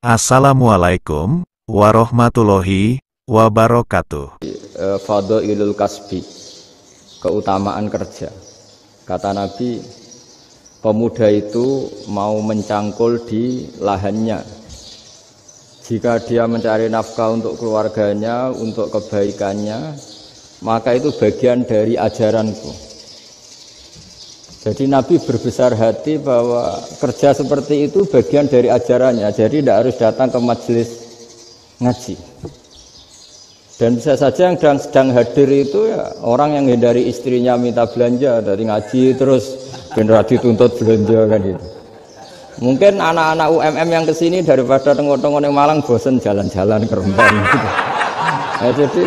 Assalamualaikum warahmatullahi wabarakatuh. Fadhailul kasbi, keutamaan kerja. Kata Nabi, pemuda itu mau mencangkul di lahannya. Jika dia mencari nafkah untuk keluarganya, untuk kebaikannya, maka itu bagian dari ajaranku. Jadi Nabi berbesar hati bahwa kerja seperti itu bagian dari ajarannya. Jadi tidak harus datang ke majelis ngaji. Dan bisa saja yang sedang hadir itu ya orang yang hindari istrinya minta belanja dari ngaji terus benar dituntut belanja kan gitu. Mungkin anak-anak UMM yang kesini daripada tengok-tengok yang Malang bosen jalan-jalan ke Rembang gitu. Nah, jadi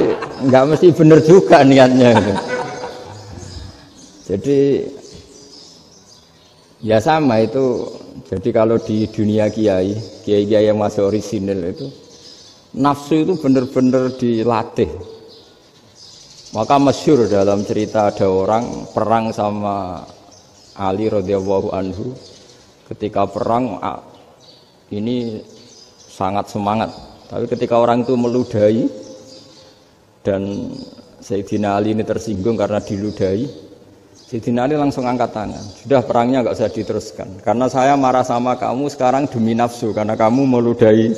nggak mesti benar juga niatnya gitu. Jadi ya sama itu. Jadi kalau di dunia kiai yang masih orisinil itu nafsu itu benar-benar dilatih. Maka masyhur dalam cerita ada orang perang sama Ali radhiyallahu anhu. Ketika perang ini sangat semangat. Tapi ketika orang itu meludahi dan Sayyidina Ali ini tersinggung karena diludahi, Sayyidina Ali langsung angkat tangan. Sudah perangnya nggak usah diteruskan. Karena saya marah sama kamu sekarang demi nafsu. Karena kamu meludahi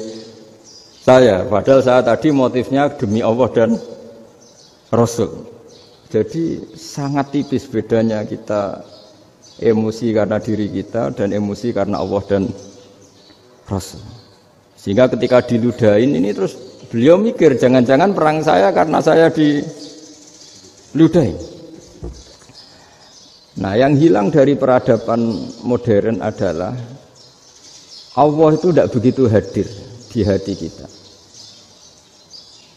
saya. Padahal saya tadi motifnya demi Allah dan Rasul. Jadi sangat tipis bedanya kita emosi karena diri kita dan emosi karena Allah dan Rasul. Sehingga ketika diludahin ini terus beliau mikir jangan-jangan perang saya karena saya diludahin. Nah, yang hilang dari peradaban modern adalah Allah itu tidak begitu hadir di hati kita.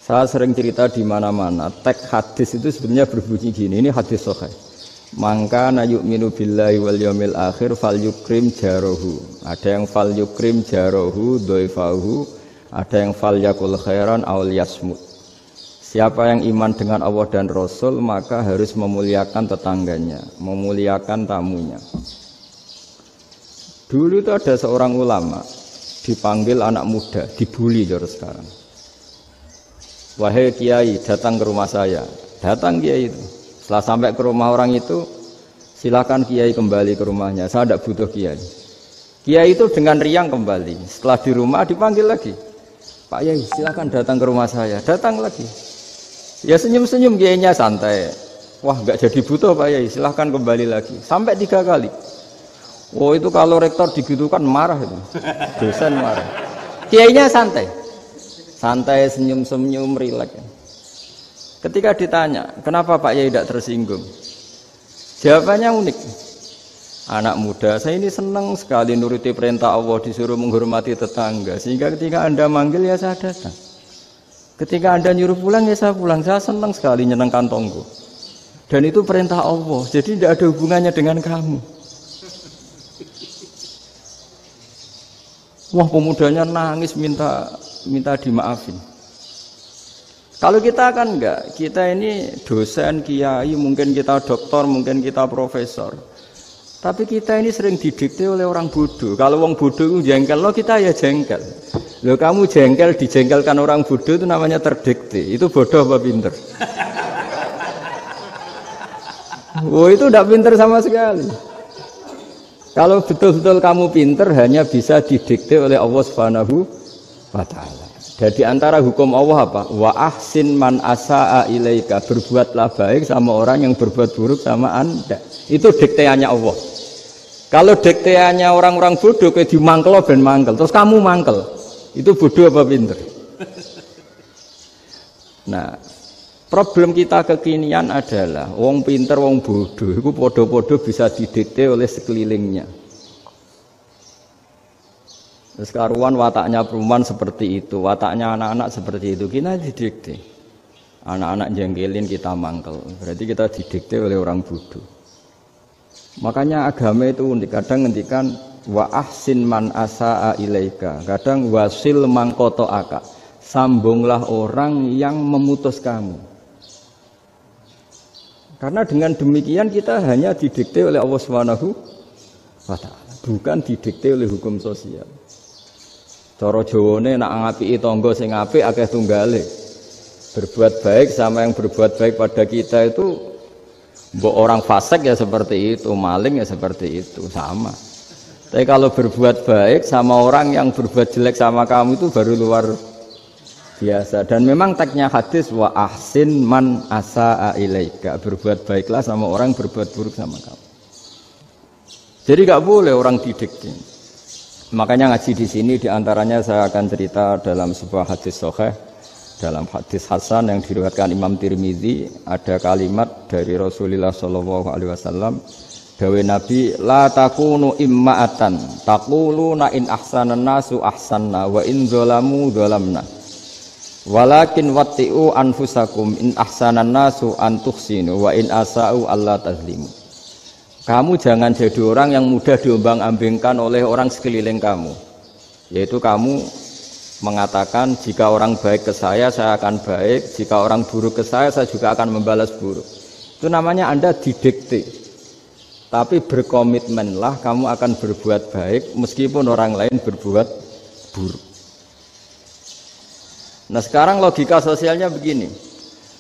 Saya sering cerita di mana-mana, teks hadis itu sebenarnya berbunyi gini, ini hadis sahih. Mangka na yu'minu billahi wal yaumil akhir fal yukrim jarohu. Ada yang fal yukrim jarohu doifahu, ada yang fal yakul khairan aul yasmut. Siapa yang iman dengan Allah dan Rasul maka harus memuliakan tetangganya, memuliakan tamunya. Dulu itu ada seorang ulama dipanggil anak muda, dibully jor sekarang. Wahai kiai, datang ke rumah saya. Datang kiai itu. Setelah sampai ke rumah orang itu, silakan kiai kembali ke rumahnya. Saya tidak butuh kiai. Kiai itu dengan riang kembali. Setelah di rumah dipanggil lagi. Pak Yai, silakan datang ke rumah saya. Datang lagi. Ya senyum-senyum kiainya santai. Wah, nggak jadi butuh Pak Yai. Silakan kembali lagi. Sampai 3 kali. Oh itu kalau rektor digitukan marah itu. Dosen marah. Kiainya santai. Santai, senyum-senyum, rileks. Ketika ditanya, kenapa Pak Yai tidak tersinggung? Jawabannya unik. Anak muda, saya ini senang sekali nuruti perintah Allah, disuruh menghormati tetangga. Sehingga ketika Anda manggil, ya saya datang. Ketika Anda nyuruh pulang, ya saya pulang. Saya senang sekali nyenang kantongku. Dan itu perintah Allah, jadi tidak ada hubungannya dengan kamu. Wah, pemudanya nangis minta dimaafin. Kalau kita kan enggak, kita ini dosen, kiai, mungkin kita doktor, mungkin kita profesor. Tapi kita ini sering didikte oleh orang bodoh. Kalau orang bodoh itu jengkel, lo kita ya jengkel. Lo kamu jengkel, dijengkelkan orang bodoh itu namanya terdikte. Itu bodoh apa pinter? Oh itu tidak pinter sama sekali. Kalau betul-betul kamu pinter, hanya bisa didikte oleh Allah Subhanahu wa Ta'ala. Jadi antara hukum Allah apa? Wa ahsin man asa'a ilaika, berbuatlah baik sama orang yang berbuat buruk sama Anda. Itu dikteannya Allah. Kalau dikteannya orang-orang bodoh kayak dimangkel ben mangkel, terus kamu mangkel. Itu bodoh apa pinter? Nah, problem kita kekinian adalah wong pinter, wong bodoh itu podo-podo bisa didikte oleh sekelilingnya. Terus karuan wataknya perempuan seperti itu, wataknya anak-anak seperti itu, kita didikte. Anak-anak jengkelin kita mangkel, berarti kita didikte oleh orang bodoh. Makanya agama itu unik, kadang ngendikan wa ahsin man asa'a ilaika, kadang wasil mangkoto aka, sambunglah orang yang memutus kamu. Karena dengan demikian kita hanya didikte oleh Allah Subhanahu wa Ta'ala, bukan didikte oleh hukum sosial. Cara Jawane nak ngapiki tangga sing apik akeh tunggale. Berbuat baik sama yang berbuat baik pada kita itu mbok orang fasik ya seperti itu, maling ya seperti itu, sama. Tapi kalau berbuat baik sama orang yang berbuat jelek sama kamu itu baru luar biasa. Dan memang teksnya hadis wa ahsin man asaa ilaika. Berbuat baiklah sama orang yang berbuat buruk sama kamu. Jadi enggak boleh orang didikte. Makanya ngaji di sini diantaranya saya akan cerita dalam sebuah hadis sahih, dalam hadis hasan yang diriwayatkan Imam Tirmizi ada kalimat dari Rasulullah sallallahu alaihi wasallam, dawe Nabi, la takunu imma'atan taquluna in ahsanan nasu ahsanna wa in zalamu zalamna walakin watti'u anfusakum in ahsanan nasu an tuhsinu wa in asa'u alla tazlimu. Kamu jangan jadi orang yang mudah diombang-ambingkan oleh orang sekeliling kamu. Yaitu kamu mengatakan jika orang baik ke saya akan baik, jika orang buruk ke saya juga akan membalas buruk. Itu namanya Anda didikte. Tapi berkomitmenlah kamu akan berbuat baik meskipun orang lain berbuat buruk. Nah sekarang logika sosialnya begini.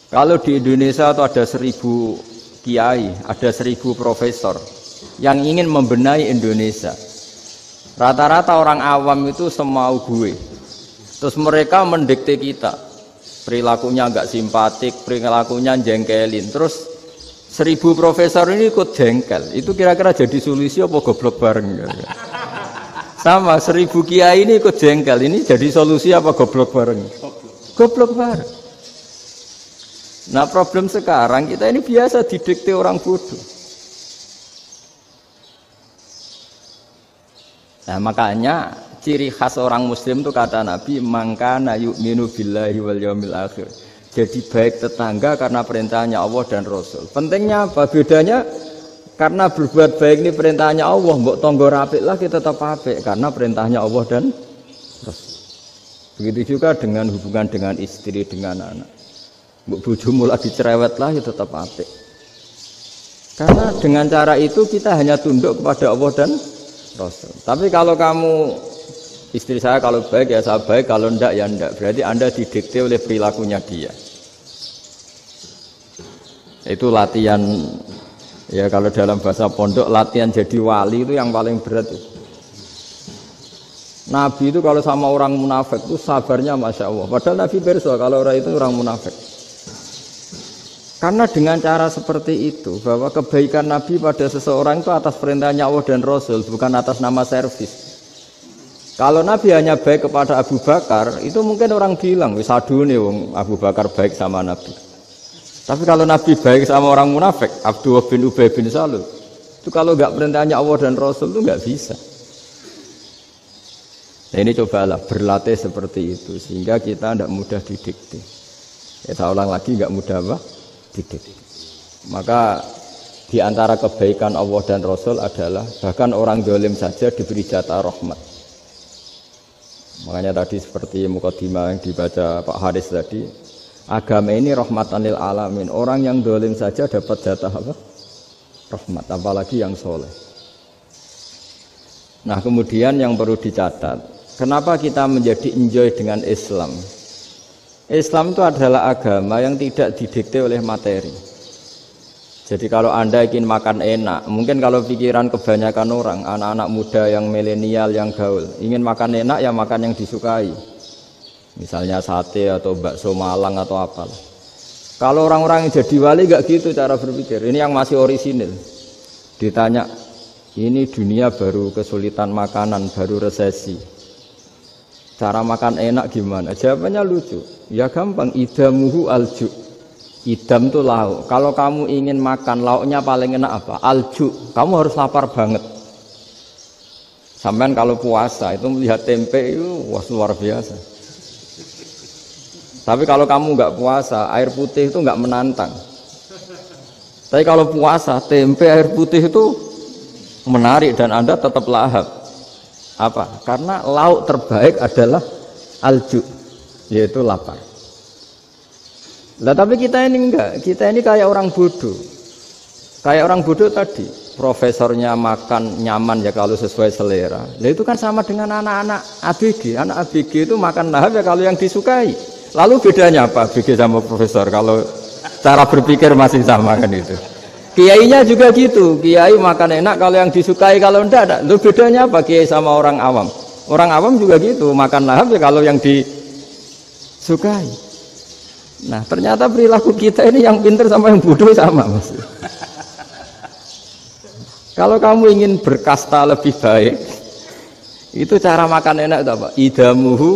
Kalau di Indonesia itu ada 1000 kiai, ada 1000 profesor yang ingin membenahi Indonesia. Rata-rata orang awam itu semau gue. Terus mereka mendikte kita. Perilakunya enggak simpatik, perilakunya jengkelin. Terus 1000 profesor ini ikut jengkel. Itu kira-kira jadi solusi apa goblok bareng? Sama 1000 kiai ini ikut jengkel. Ini jadi solusi apa goblok bareng? Goblok bareng. Nah problem sekarang kita ini biasa didikte orang bodoh. Nah makanya ciri khas orang muslim itu kata Nabi mangkana yu'minu billahi wal yaumil akhir. Jadi baik tetangga karena perintahnya Allah dan Rasul. Pentingnya apa? Bedanya karena berbuat baik ini perintahnya Allah, mbok tangga apik lah kita tetap apik karena perintahnya Allah dan Rasul. Begitu juga dengan hubungan dengan istri, dengan anak. Mbok bojomu lagi cerewet lah ya tetap apik. Karena dengan cara itu kita hanya tunduk kepada Allah dan Rasul. Tapi kalau kamu istri saya kalau baik ya saya baik, kalau enggak ya enggak. Berarti Anda didikte oleh perilakunya dia. Itu latihan ya kalau dalam bahasa pondok latihan jadi wali itu yang paling berat itu. Nabi itu kalau sama orang munafik itu sabarnya Masya Allah. Padahal Nabi berso kalau orang itu orang munafik. Karena dengan cara seperti itu, bahwa kebaikan Nabi pada seseorang itu atas perintahnya Allah dan Rasul, bukan atas nama servis. Kalau Nabi hanya baik kepada Abu Bakar, itu mungkin orang bilang, wis adune wong Abu Bakar baik sama Nabi. Tapi kalau Nabi baik sama orang munafik, Abdullah bin Ubay bin Salul, itu kalau enggak perintahnya Allah dan Rasul itu enggak bisa. Nah ini cobalah berlatih seperti itu, sehingga kita tidak mudah didikte. Ya saya ulang lagi, enggak mudah apa? Didikte. Maka di antara kebaikan Allah dan Rasul adalah bahkan orang zalim saja diberi jatah rahmat. Makanya tadi seperti mukadimah yang dibaca Pak Haris tadi, agama ini rahmatan lil alamin. Orang yang zalim saja dapat jatah apa? Rahmat, apalagi yang soleh. Nah kemudian yang perlu dicatat, kenapa kita menjadi enjoy dengan Islam? Islam itu adalah agama yang tidak didikte oleh materi. Jadi kalau Anda ingin makan enak, mungkin kalau pikiran kebanyakan orang, anak-anak muda yang milenial, yang gaul, ingin makan enak ya makan yang disukai. Misalnya sate atau bakso Malang atau apa. Kalau orang-orang yang jadi wali enggak gitu cara berpikir. Ini yang masih orisinil. Ditanya, ini dunia baru kesulitan makanan, baru resesi. Cara makan enak gimana? Jawabannya lucu. Ya gampang, idamuhu alju. Idam itu lauk. Kalau kamu ingin makan lauknya paling enak apa? Alju. Kamu harus lapar banget. Sampai kalau puasa itu melihat tempe itu wah luar biasa. Tapi kalau kamu nggak puasa, air putih itu nggak menantang. Tapi kalau puasa, tempe air putih itu menarik dan Anda tetap lahap. Apa? Karena lauk terbaik adalah alju, yaitu lapar. Nah tapi kita ini enggak, kita ini kayak orang bodoh. Kayak orang bodoh tadi. profesornya makan nyaman ya kalau sesuai selera. Nah itu kan sama dengan anak-anak ABG. Anak ABG itu makan lahap ya kalau yang disukai. Lalu bedanya apa ABG sama profesor kalau cara berpikir masih sama kan itu. Kiainya juga gitu. Kiai makan enak kalau yang disukai, kalau enggak ada. Lalu bedanya apa kiai sama orang awam? Orang awam juga gitu, makan lahap ya kalau yang disukai. Nah ternyata perilaku kita ini yang pinter sama yang bodoh sama Mas. Kalau kamu ingin berkasta lebih baik, itu cara makan enak itu apa? Idamuhu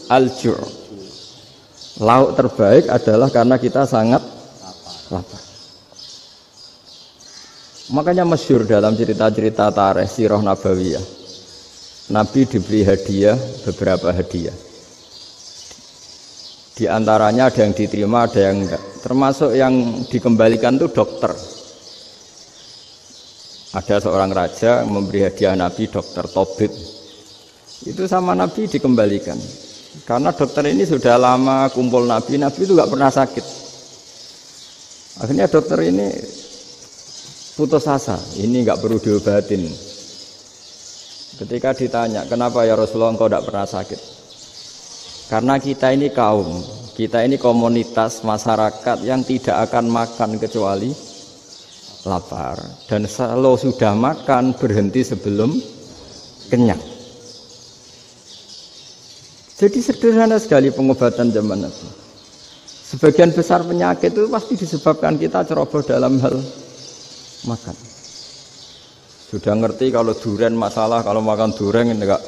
al-ju'. Lauk terbaik adalah karena kita sangat lapar. Makanya masyhur dalam cerita-cerita tarikh sirah nabawiyah. Nabi diberi hadiah, beberapa hadiah. Di antaranya ada yang diterima, ada yang enggak. Termasuk yang dikembalikan itu dokter. Ada seorang raja memberi hadiah Nabi dokter Tobit. Itu sama Nabi dikembalikan. Karena dokter ini sudah lama kumpul Nabi itu nggak pernah sakit. Akhirnya dokter ini putus asa, ini nggak perlu diobatin. Ketika ditanya, kenapa ya Rasulullah engkau tidak pernah sakit? Karena kita ini kaum, kita ini komunitas masyarakat yang tidak akan makan kecuali lapar, dan kalau sudah makan berhenti sebelum kenyang. Jadi sederhana sekali pengobatan zaman Nabi. Sebagian besar penyakit itu pasti disebabkan kita ceroboh dalam hal makan. Sudah ngerti kalau durian masalah, kalau makan durian enggak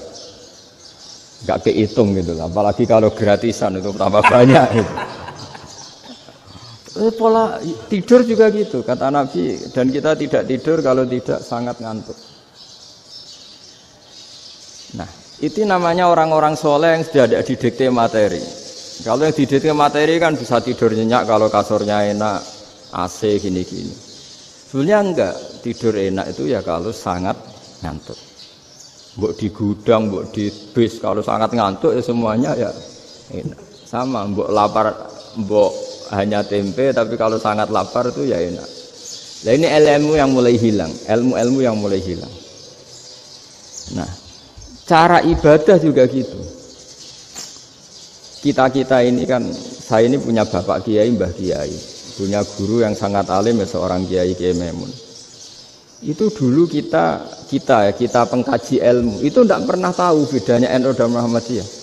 kehitung gitu lah. Apalagi kalau gratisan itu tambah banyak gitu. Pola tidur juga gitu kata Nabi, dan kita tidak tidur kalau tidak sangat ngantuk. Nah itu namanya orang-orang soleh yang sudah ada didikte materi. Kalau yang didikte materi kan bisa tidur nyenyak kalau kasurnya enak, AC gini-gini. Sebenarnya enggak, tidur enak itu ya kalau sangat ngantuk. Mbok di gudang, mbok di bis, kalau sangat ngantuk ya semuanya ya enak. Sama, mbok lapar, mbok hanya tempe, tapi kalau sangat lapar itu ya enak. Nah ini ilmu yang mulai hilang, ilmu-ilmu yang mulai hilang. Nah, cara ibadah juga gitu. Kita ini kan, saya ini punya bapak kiai, mbah kiai, punya guru yang sangat alim ya seorang kiai Memun. Itu dulu kita pengkaji ilmu, itu tidak pernah tahu bedanya NU dan Muhammadiyah.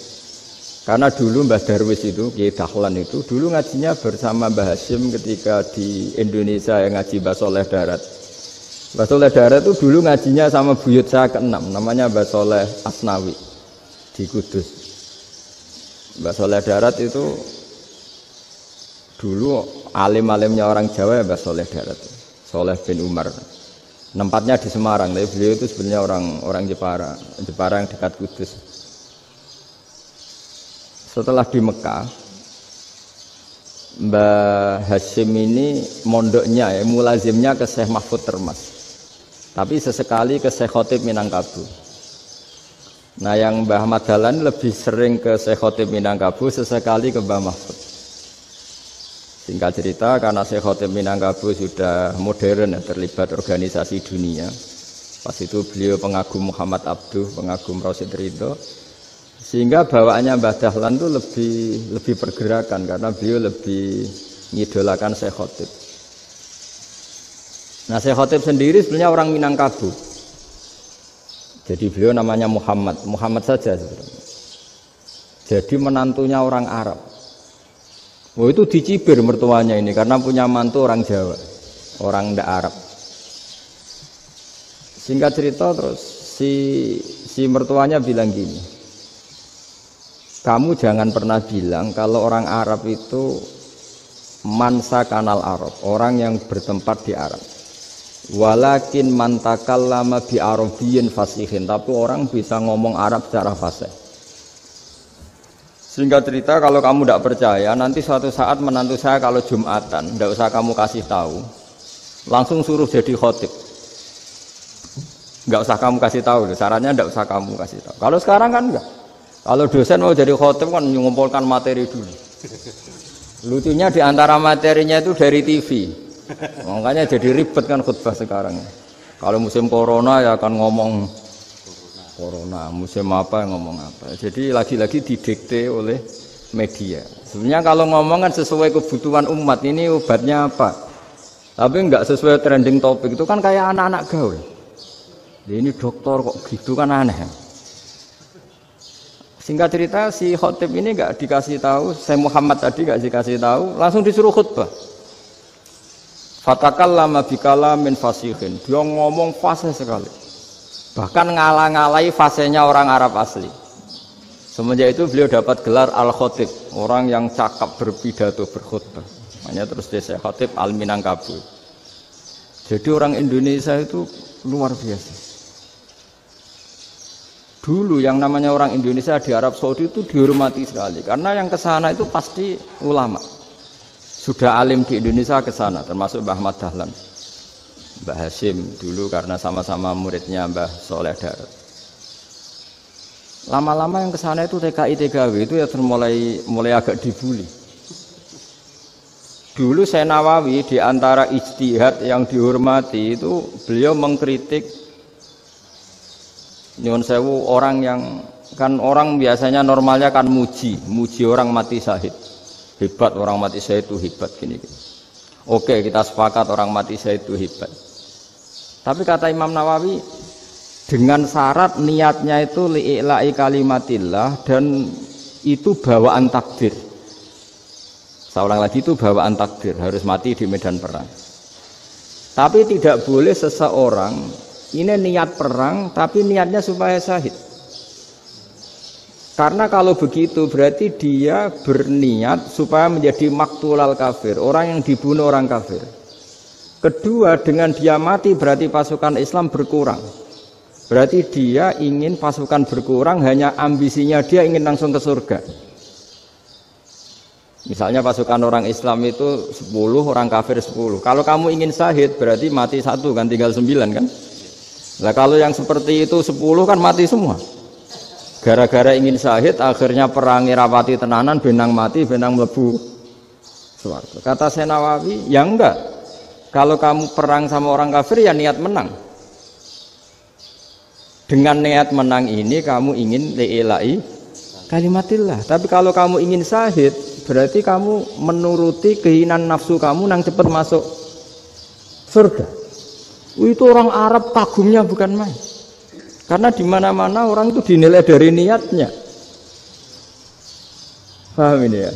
Karena dulu Mbah Darwis itu, Kiai Dahlan itu, dulu ngajinya bersama Mbah Hashim ketika di Indonesia yang ngaji Mbah Soleh Darat. Mbah Soleh Darat itu dulu ngajinya sama buyut saya ke-6, namanya Mbah Soleh Asnawi di Kudus. Mbah Soleh Darat itu dulu alim-alimnya orang Jawa ya Mbah Soleh Darat, Soleh bin Umar. Tempatnya di Semarang, tapi beliau itu sebenarnya orang Jepara yang dekat Kudus. Setelah di Mekah, Mbah Hashim ini mondoknya ya, mulazimnya ke Syekh Mahfud Termas. Tapi sesekali ke Syekh Khotib Minangkabau. Nah yang Mbah Ahmad Dahlan lebih sering ke Syekh Khotib Minangkabau, sesekali ke Mbah Mahfud. Singkat cerita, karena Syekh Khotib Minangkabau sudah modern ya, terlibat organisasi dunia. Pas itu beliau pengagum Muhammad Abduh, pengagum Rasid Ridho. Sehingga bawaannya Mbah Dahlan itu lebih pergerakan karena beliau lebih ngidolakan Syekh Khotib. Nah Syekh Khotib sendiri sebenarnya orang Minangkabau. Jadi beliau namanya Muhammad saja sebenarnya. Jadi menantunya orang Arab. Oh itu dicibir mertuanya ini karena punya mantu orang Jawa, orang ndak Arab. Singkat cerita terus si mertuanya bilang gini, kamu jangan pernah bilang kalau orang Arab itu mansa kanal Arab, orang yang bertempat di Arab. Walakin mantakallama bi arabiyyin fasihin, tapi orang bisa ngomong Arab secara fasih. Singkat cerita, kalau kamu tidak percaya, nanti suatu saat menantu saya kalau Jumatan, tidak usah kamu kasih tahu, langsung suruh jadi khotib. Nggak usah kamu kasih tahu, sarannya tidak usah kamu kasih tahu. Kalau sekarang kan enggak. Kalau dosen mau jadi khotib kan mengumpulkan materi dulu. Lucunya di antara materinya itu dari TV. Makanya jadi ribet kan khutbah sekarang. Kalau musim corona ya akan ngomong corona, musim apa ngomong apa. Jadi lagi-lagi didikte oleh media. Sebenarnya kalau ngomong kan sesuai kebutuhan umat, ini obatnya apa. Tapi enggak sesuai trending topik, itu kan kayak anak-anak gaul. Ini dokter kok gitu kan aneh. Singkat cerita si khotib ini enggak dikasih tahu, saya Muhammad tadi enggak dikasih tahu, langsung disuruh khutbah. Fatakallama bikalamin fasihin. Dia ngomong fasih sekali. Bahkan ngalah-ngalahi fasihnya orang Arab asli. Semenjak itu beliau dapat gelar Al-Khotib, orang yang cakap berpidato berkhutbah. Makanya terus dia Khotib Al-Minangkabau. Jadi orang Indonesia itu luar biasa. Dulu yang namanya orang Indonesia di Arab Saudi itu dihormati sekali. Karena yang ke sana itu pasti ulama. Sudah alim di Indonesia ke sana, termasuk Mbah Ahmad Dahlan, Mbah Hasyim dulu karena sama-sama muridnya Mbah Soleh Darat. Lama-lama yang ke sana itu TKI TKW itu ya mulai agak dibully. Dulu saya Nawawi di antara ijtihad yang dihormati itu beliau mengkritik nyuwun sewu orang yang kan orang biasanya normalnya kan muji orang mati syahid. Hebat orang mati syahid itu hebat gini. Oke, kita sepakat orang mati syahid itu hebat. Tapi kata Imam Nawawi dengan syarat niatnya itu li'ila'i kalimatillah dan itu bawaan takdir. Saya ulang lagi, itu bawaan takdir, harus mati di medan perang. Tapi tidak boleh seseorang ini niat perang tapi niatnya supaya syahid. Karena kalau begitu berarti dia berniat supaya menjadi maktulal kafir, orang yang dibunuh orang kafir. Kedua, dengan dia mati berarti pasukan Islam berkurang. Berarti dia ingin pasukan berkurang, hanya ambisinya dia ingin langsung ke surga. Misalnya pasukan orang Islam itu 10, orang kafir 10. Kalau kamu ingin syahid berarti mati 1 kan, tinggal 9 kan. Nah kalau yang seperti itu 10 kan mati semua. Gara-gara ingin syahid akhirnya perangi rapati tenanan, benang mati, benang mlebu swarga. Kata Nawawi, ya enggak. Kalau kamu perang sama orang kafir ya niat menang. Dengan niat menang ini kamu ingin li'ila'i kalimatillah. Tapi kalau kamu ingin syahid berarti kamu menuruti keinginan nafsu kamu nang cepat masuk surga. Itu orang Arab kagumnya bukan main. Karena di mana-mana orang itu dinilai dari niatnya. Paham ini ya?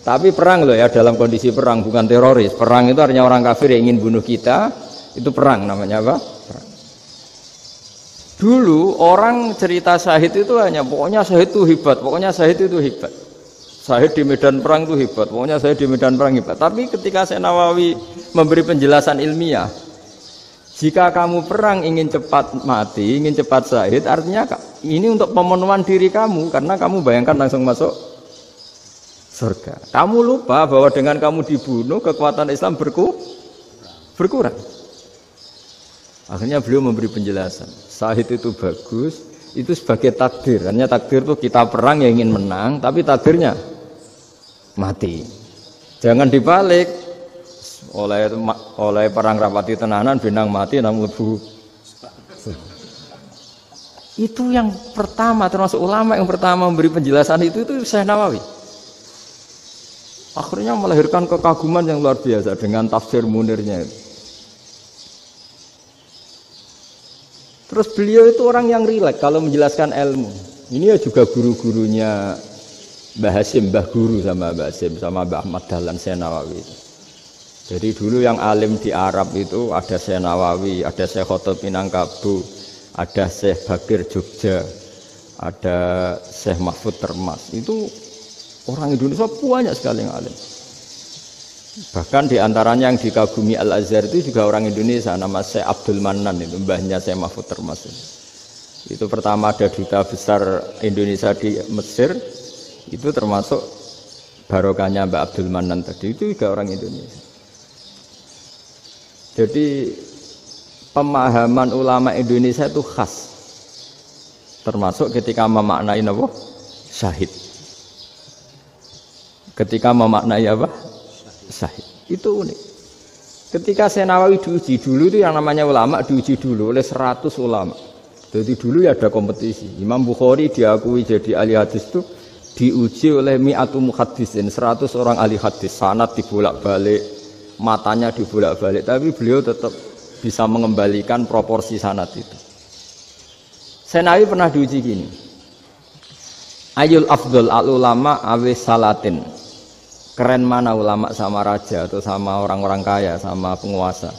Tapi perang loh ya, dalam kondisi perang, bukan teroris. Perang itu artinya orang kafir yang ingin bunuh kita, itu perang namanya apa? Perang. Dulu orang cerita syahid itu hanya pokoknya syahid itu hebat, pokoknya syahid itu hebat. Syahid di medan perang itu hebat, pokoknya syahid di medan perang hebat. Tapi ketika Nawawi memberi penjelasan ilmiah, jika kamu perang ingin cepat mati, ingin cepat syahid, artinya ini untuk pemenuhan diri kamu, karena kamu bayangkan langsung masuk surga. Kamu lupa bahwa dengan kamu dibunuh, kekuatan Islam berkurang. Akhirnya beliau memberi penjelasan, syahid itu bagus, itu sebagai takdir. Hanya takdir itu kita perang yang ingin menang, tapi takdirnya mati. Jangan dibalik. Oleh perang rapati tenanan benang mati nang mlebu. Itu yang pertama, termasuk ulama yang pertama memberi penjelasan itu Syekh Nawawi. Akhirnya melahirkan kekaguman yang luar biasa dengan tafsir Munirnya itu. Terus beliau itu orang yang rileks kalau menjelaskan ilmu. Ini ya juga guru-gurunya Mbah Hasyim, Mbah Guru sama Mbah Hasyim sama Mbah Ahmad Dahlan Syekh Nawawi itu. Jadi dulu yang alim di Arab itu ada Syekh Nawawi, ada Syekh Khotib Minangkabau, ada Syekh Bakir Jogja, ada Syekh Mahfud Termas. Itu orang Indonesia banyak sekali yang alim. Bahkan diantaranya yang dikagumi Al-Azhar itu juga orang Indonesia, nama Syekh Abdul Manan, itu mbahnya Syekh Mahfud Termas. Itu pertama ada duta besar Indonesia di Mesir, itu termasuk barokahnya Mbak Abdul Manan tadi, itu juga orang Indonesia. Jadi pemahaman ulama Indonesia itu khas, termasuk ketika memaknai apa? Syahid. Ketika memaknai apa? Syahid. Itu unik. Ketika Senawawi diuji dulu itu yang namanya ulama diuji dulu oleh 100 ulama. Jadi dulu ya ada kompetisi. Imam Bukhari diakui jadi ahli hadis itu diuji oleh mi'atu muhaddisin, 100 orang ahli hadis. Sanad dibolak-balik, matanya dibolak-balik, tapi beliau tetap bisa mengembalikan proporsi sanad itu. Senawawi pernah diuji gini. Ayul afdol al ulama awis salatin. Keren mana ulama sama raja atau sama orang-orang kaya, sama penguasa?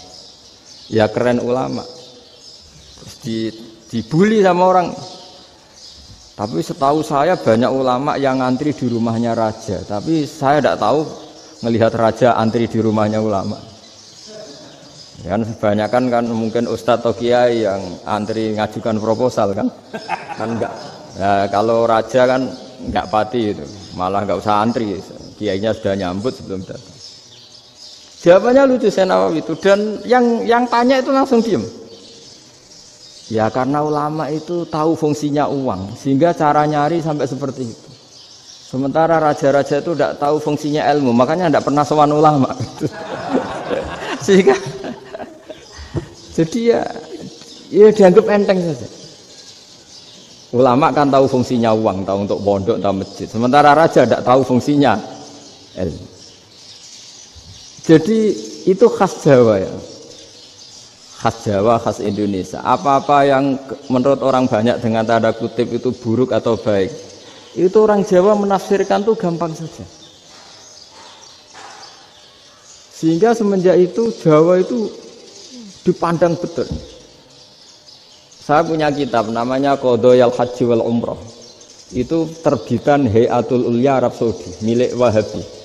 Ya keren ulama. Terus dibully sama orang. Tapi setahu saya banyak ulama yang antri di rumahnya raja. Tapi saya tidak tahu melihat raja antri di rumahnya ulama. Kan kebanyakan kan mungkin ustadz atau kiai yang antri ngajukan proposal kan enggak. Nah, kalau raja kan enggak pati itu, malah enggak usah antri. Kiainya sudah nyambut sebelum datang. Jawabannya lucu Senawawi itu, dan yang tanya itu langsung diem. Ya karena ulama itu tahu fungsinya uang, sehingga cara nyari sampai seperti itu. Sementara raja-raja itu tidak tahu fungsinya ilmu, makanya tidak pernah sowan ulama. Sehingga jadi ya dianggap enteng saja. Ulama kan tahu fungsinya uang, tahu untuk pondok, tahu masjid. Sementara raja tidak tahu fungsinya ilmu. Jadi itu khas Jawa ya. Khas Jawa, khas Indonesia. Apa-apa yang menurut orang banyak dengan tanda kutip itu buruk atau baik, itu orang Jawa menafsirkan tuh gampang saja. Sehingga semenjak itu Jawa itu dipandang betul. Saya punya kitab namanya Qadhayal Haji wal Umrah. Itu terbitan Hayatul Ulya Arab Saudi, milik Wahabi.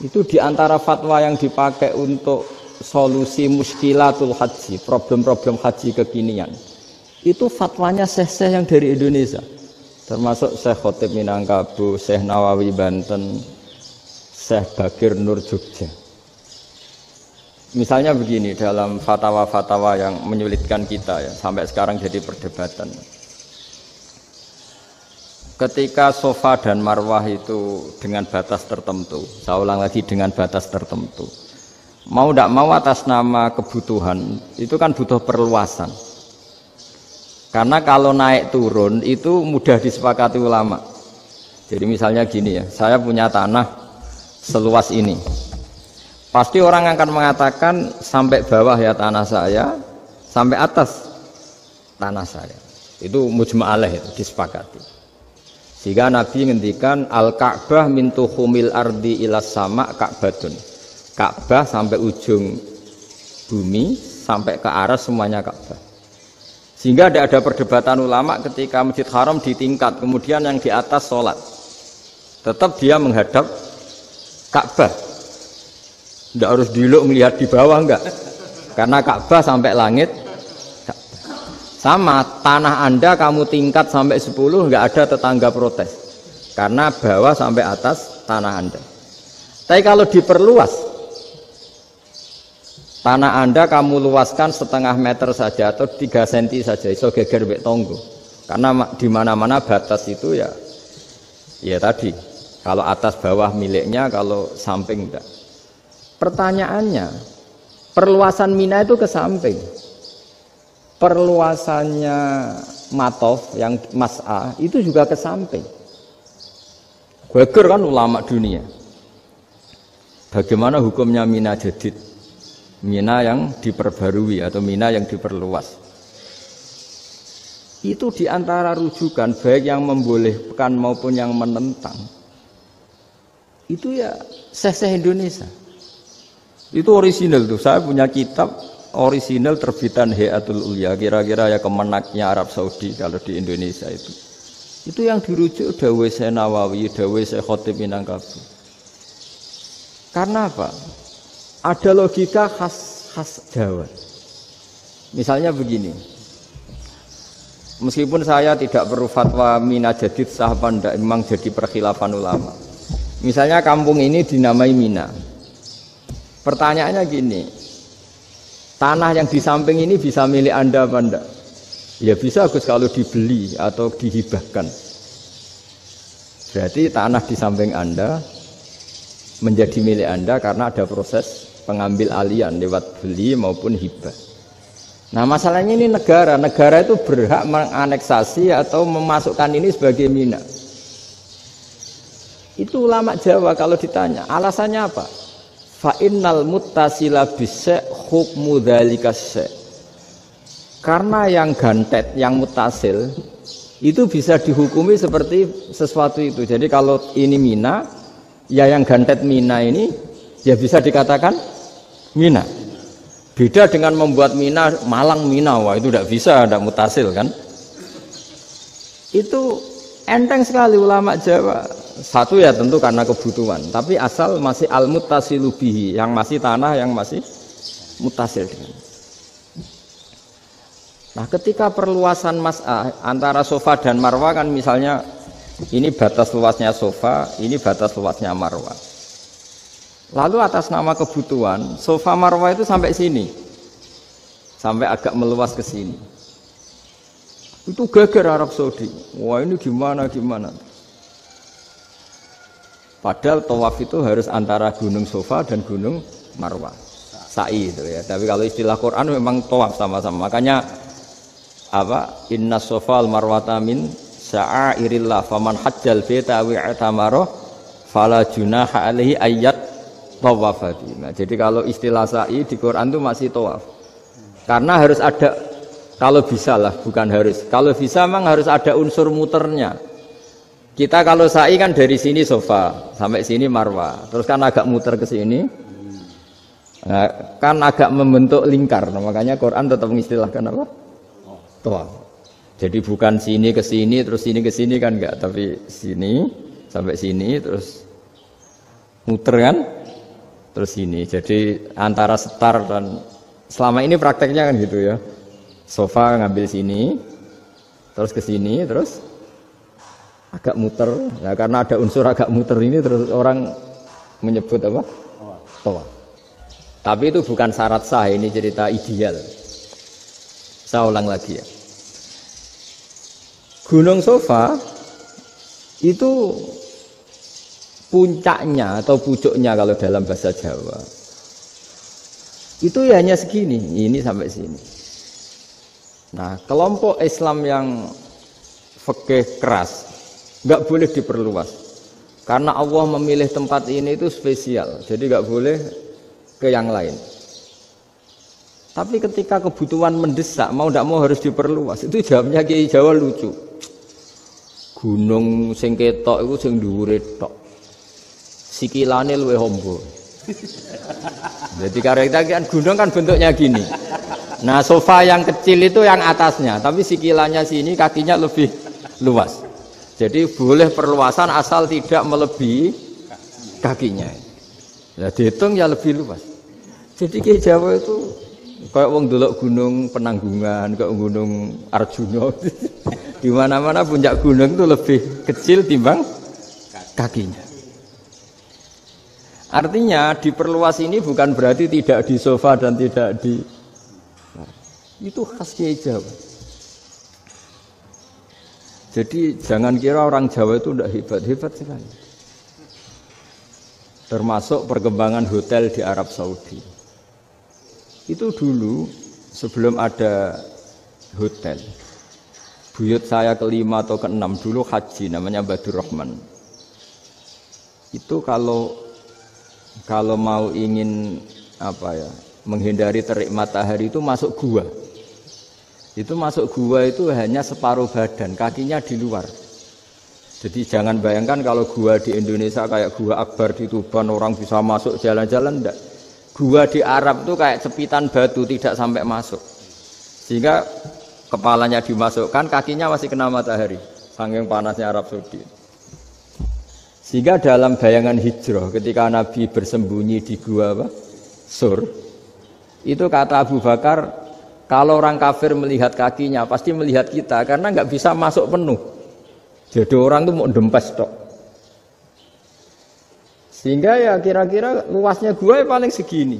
Itu diantara fatwa yang dipakai untuk solusi muskilatul haji, problem-problem haji kekinian. Itu fatwanya syekh-syekh yang dari Indonesia. Termasuk Syekh Khotib Minangkabau, Syekh Nawawi Banten, Syekh Bakir Nur Jogja. Misalnya begini, dalam fatwa-fatwa yang menyulitkan kita ya, sampai sekarang jadi perdebatan. Ketika Sofa dan Marwah itu dengan batas tertentu, saya ulang lagi dengan batas tertentu. Mau tidak mau atas nama kebutuhan, itu kan butuh perluasan. Karena kalau naik turun itu mudah disepakati ulama. Jadi misalnya gini ya, saya punya tanah seluas ini. Pasti orang akan mengatakan sampai bawah ya tanah saya, sampai atas tanah saya. Itu mujma' alaih, disepakati. Sehingga Nabi ngendikan al-Ka'bah min tuhumil ardi ilas sama' Ka'batun. Ka'bah sampai ujung bumi, sampai ke aras semuanya Ka'bah. Sehingga tidak ada perdebatan ulama ketika Masjid Haram ditingkat, kemudian yang di atas sholat. Tetap dia menghadap Ka'bah. Tidak harus diluk melihat di bawah, enggak. Karena Ka'bah sampai langit. Sama, tanah Anda kamu tingkat sampai 10, enggak ada tetangga protes. Karena bawah sampai atas tanah Anda. Tapi kalau diperluas, tanah Anda kamu luaskan setengah meter saja atau 3 cm saja, iso geger mbek tonggo. Karena di mana-mana batas itu ya tadi. Kalau atas bawah miliknya, kalau samping enggak. Pertanyaannya, perluasan Mina itu ke samping. Perluasannya Matof yang Mas'ah itu juga ke samping. Geger kan ulama dunia. Bagaimana hukumnya Mina Jadid? Mina yang diperbarui atau Mina yang diperluas. Itu diantara rujukan baik yang membolehkan maupun yang menentang. Itu ya syekh-syekh Indonesia. Itu orisinal tuh. Saya punya kitab orisinal terbitan Hayatul Ulya, kira-kira ya kemenaknya Arab Saudi kalau di Indonesia itu. Itu yang dirujuk dawuh Syekh Nawawi, dawuh Syekh Khotib Minangkabau. Karena apa? Ada logika khas Jawa. Misalnya begini. Meskipun saya tidak perlu fatwa Mina Jadid sah apa enggak, memang jadi perkhilafan ulama. Misalnya kampung ini dinamai Mina. Pertanyaannya gini, tanah yang di samping ini bisa milik Anda apa enggak? Ya bisa Gus kalau dibeli atau dihibahkan. Berarti tanah di samping Anda menjadi milik Anda karena ada proses pengambil alian lewat beli maupun hibah. Nah masalahnya ini negara itu berhak menganeksasi atau memasukkan ini sebagai mina. Itu ulama Jawa kalau ditanya alasannya apa? Fa innal muttasila bis-sy' hukmu dzalika sy'. Karena yang gantet, yang mutasil itu bisa dihukumi seperti sesuatu itu. Jadi kalau ini mina, ya yang gantet mina ini ya bisa dikatakan mina. Beda dengan membuat mina malang mina, wah itu tidak bisa, tidak mutasil kan? Itu enteng sekali ulama Jawa. Satu ya tentu karena kebutuhan, tapi asal masih al-muttasilu bihi, yang masih tanah yang masih mutasil dengan. Nah, ketika perluasan mas'ah antara sofa dan marwah kan misalnya ini batas luasnya sofa, ini batas luasnya marwah. Lalu atas nama kebutuhan, sofa marwah itu sampai sini. Sampai agak meluas ke sini. Itu geger Arab Saudi. Wah, ini gimana? Padahal tawaf itu harus antara gunung Sofa dan gunung Marwah. Sa'i itu ya. Tapi kalau istilah Quran memang tawaf sama-sama. Makanya apa? Inna Sofa al-Marwata min sya'airillah faman hajjal baita wa i'tamara fala junaha alaihi ayyat tawafati. Nah, jadi kalau istilah sa'i di Quran itu masih tawaf. Karena harus ada, kalau bisa lah, bukan harus. Kalau bisa memang harus ada unsur muternya. Kita kalau sa'i kan dari sini Sofa sampai sini Marwah, terus kan agak muter ke sini, nah, kan agak membentuk lingkar. Nah, makanya Quran tetap mengistilahkan apa? Tawaf. Jadi bukan sini ke sini, terus sini ke sini kan enggak, tapi sini sampai sini, terus muter kan, terus sini. Jadi antara setar dan selama ini prakteknya kan gitu ya. Sofa ngambil sini, terus ke sini, terus agak muter. Nah, karena ada unsur agak muter ini terus orang menyebut apa? Tawaf. Tapi itu bukan syarat sah, ini cerita ideal. Saya ulang lagi ya. Gunung Sofa itu puncaknya atau pucuknya kalau dalam bahasa Jawa itu ya hanya segini, ini sampai sini. Nah, kelompok Islam yang fikih keras nggak boleh diperluas karena Allah memilih tempat ini itu spesial, jadi nggak boleh ke yang lain. Tapi ketika kebutuhan mendesak mau tidak mau harus diperluas, itu jawabnya Kiai Jawa lucu. Gunung sing ketok itu sing dhuwure tok, sikilane luwih hombo. Jadi karena kita kan gunung kan bentuknya gini. Nah, sofa yang kecil itu yang atasnya, tapi sikilannya sini kakinya lebih luas. Jadi boleh perluasan asal tidak melebihi kakinya. Ya dihitung ya lebih luas. Jadi Kiai Jawa itu kayak wong delok gunung Penanggungan, kayak gunung Arjuna. Di mana-mana puncak gunung itu lebih kecil timbang kakinya. Artinya diperluas ini bukan berarti tidak di sofa dan tidak di. Itu khas Kiai Jawa. Jadi jangan kira orang Jawa itu tidak hebat sekali. Termasuk perkembangan hotel di Arab Saudi. Itu dulu sebelum ada hotel. Buyut saya ke-5 atau ke-6 dulu haji namanya Badur Rahman. Itu kalau mau ingin menghindari terik matahari itu masuk gua. Itu masuk gua itu hanya separuh badan, kakinya di luar. Jadi jangan bayangkan kalau gua di Indonesia kayak gua Akbar di Tuban orang bisa masuk jalan-jalan, enggak. Gua di Arab itu kayak cepitan batu, tidak sampai masuk. Sehingga kepalanya dimasukkan, kakinya masih kena matahari. Saking panasnya Arab Saudi. Sehingga dalam bayangan hijrah ketika Nabi bersembunyi di gua Sur, itu kata Abu Bakar, kalau orang kafir melihat kakinya pasti melihat kita karena nggak bisa masuk penuh. Jadi orang itu mau dempes tok. Sehingga ya kira-kira luasnya gua paling segini.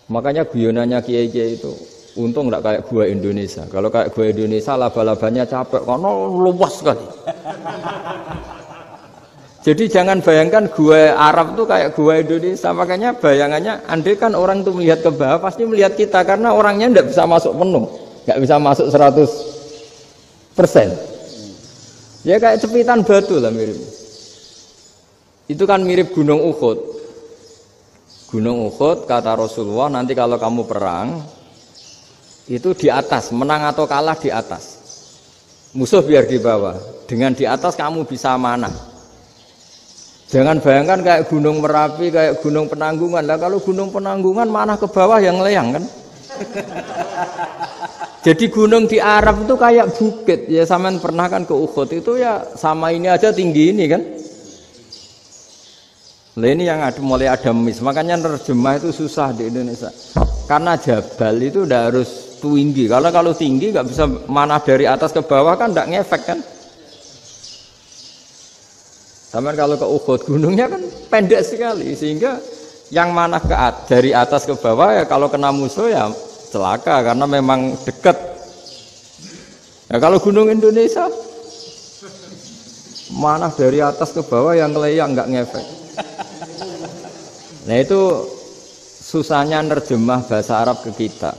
Makanya guyonannya kiai-kiai itu untung nggak kayak gua Indonesia. Kalau kayak gua Indonesia laba-labanya capek karena luas sekali. Jadi jangan bayangkan gua Arab tuh kayak gua Indonesia. Makanya bayangannya, andai kan orang tuh melihat ke bawah pasti melihat kita karena orangnya tidak bisa masuk penuh, nggak bisa masuk 100%. Ya kayak cepitan batu lah mirip. Itu kan mirip Gunung Uhud. Gunung Uhud kata Rasulullah, nanti kalau kamu perang itu di atas, menang atau kalah di atas. Musuh biar di bawah. Dengan di atas kamu bisa manah. Jangan bayangkan kayak Gunung Merapi, kayak Gunung Penanggungan. Lah kalau Gunung Penanggungan manah ke bawah yang leyang kan. Jadi gunung di Arab itu kayak bukit. Ya sampean pernah kan ke Uhud itu ya sama ini aja tinggi ini kan. Nah ini yang ada, mulai ada mis. Makanya nerjemah itu susah di Indonesia. Karena jabal itu udah harus tinggi. Kalau tinggi nggak bisa manah dari atas ke bawah kan nggak ngefek kan. Sama kalau ke Uhud gunungnya kan pendek sekali sehingga yang manah dari atas ke bawah ya kalau kena musuh ya celaka karena memang dekat. Ya kalau gunung Indonesia manah dari atas ke bawah yang keleyang nggak ngefek. Nah itu susahnya nerjemah bahasa Arab ke kita.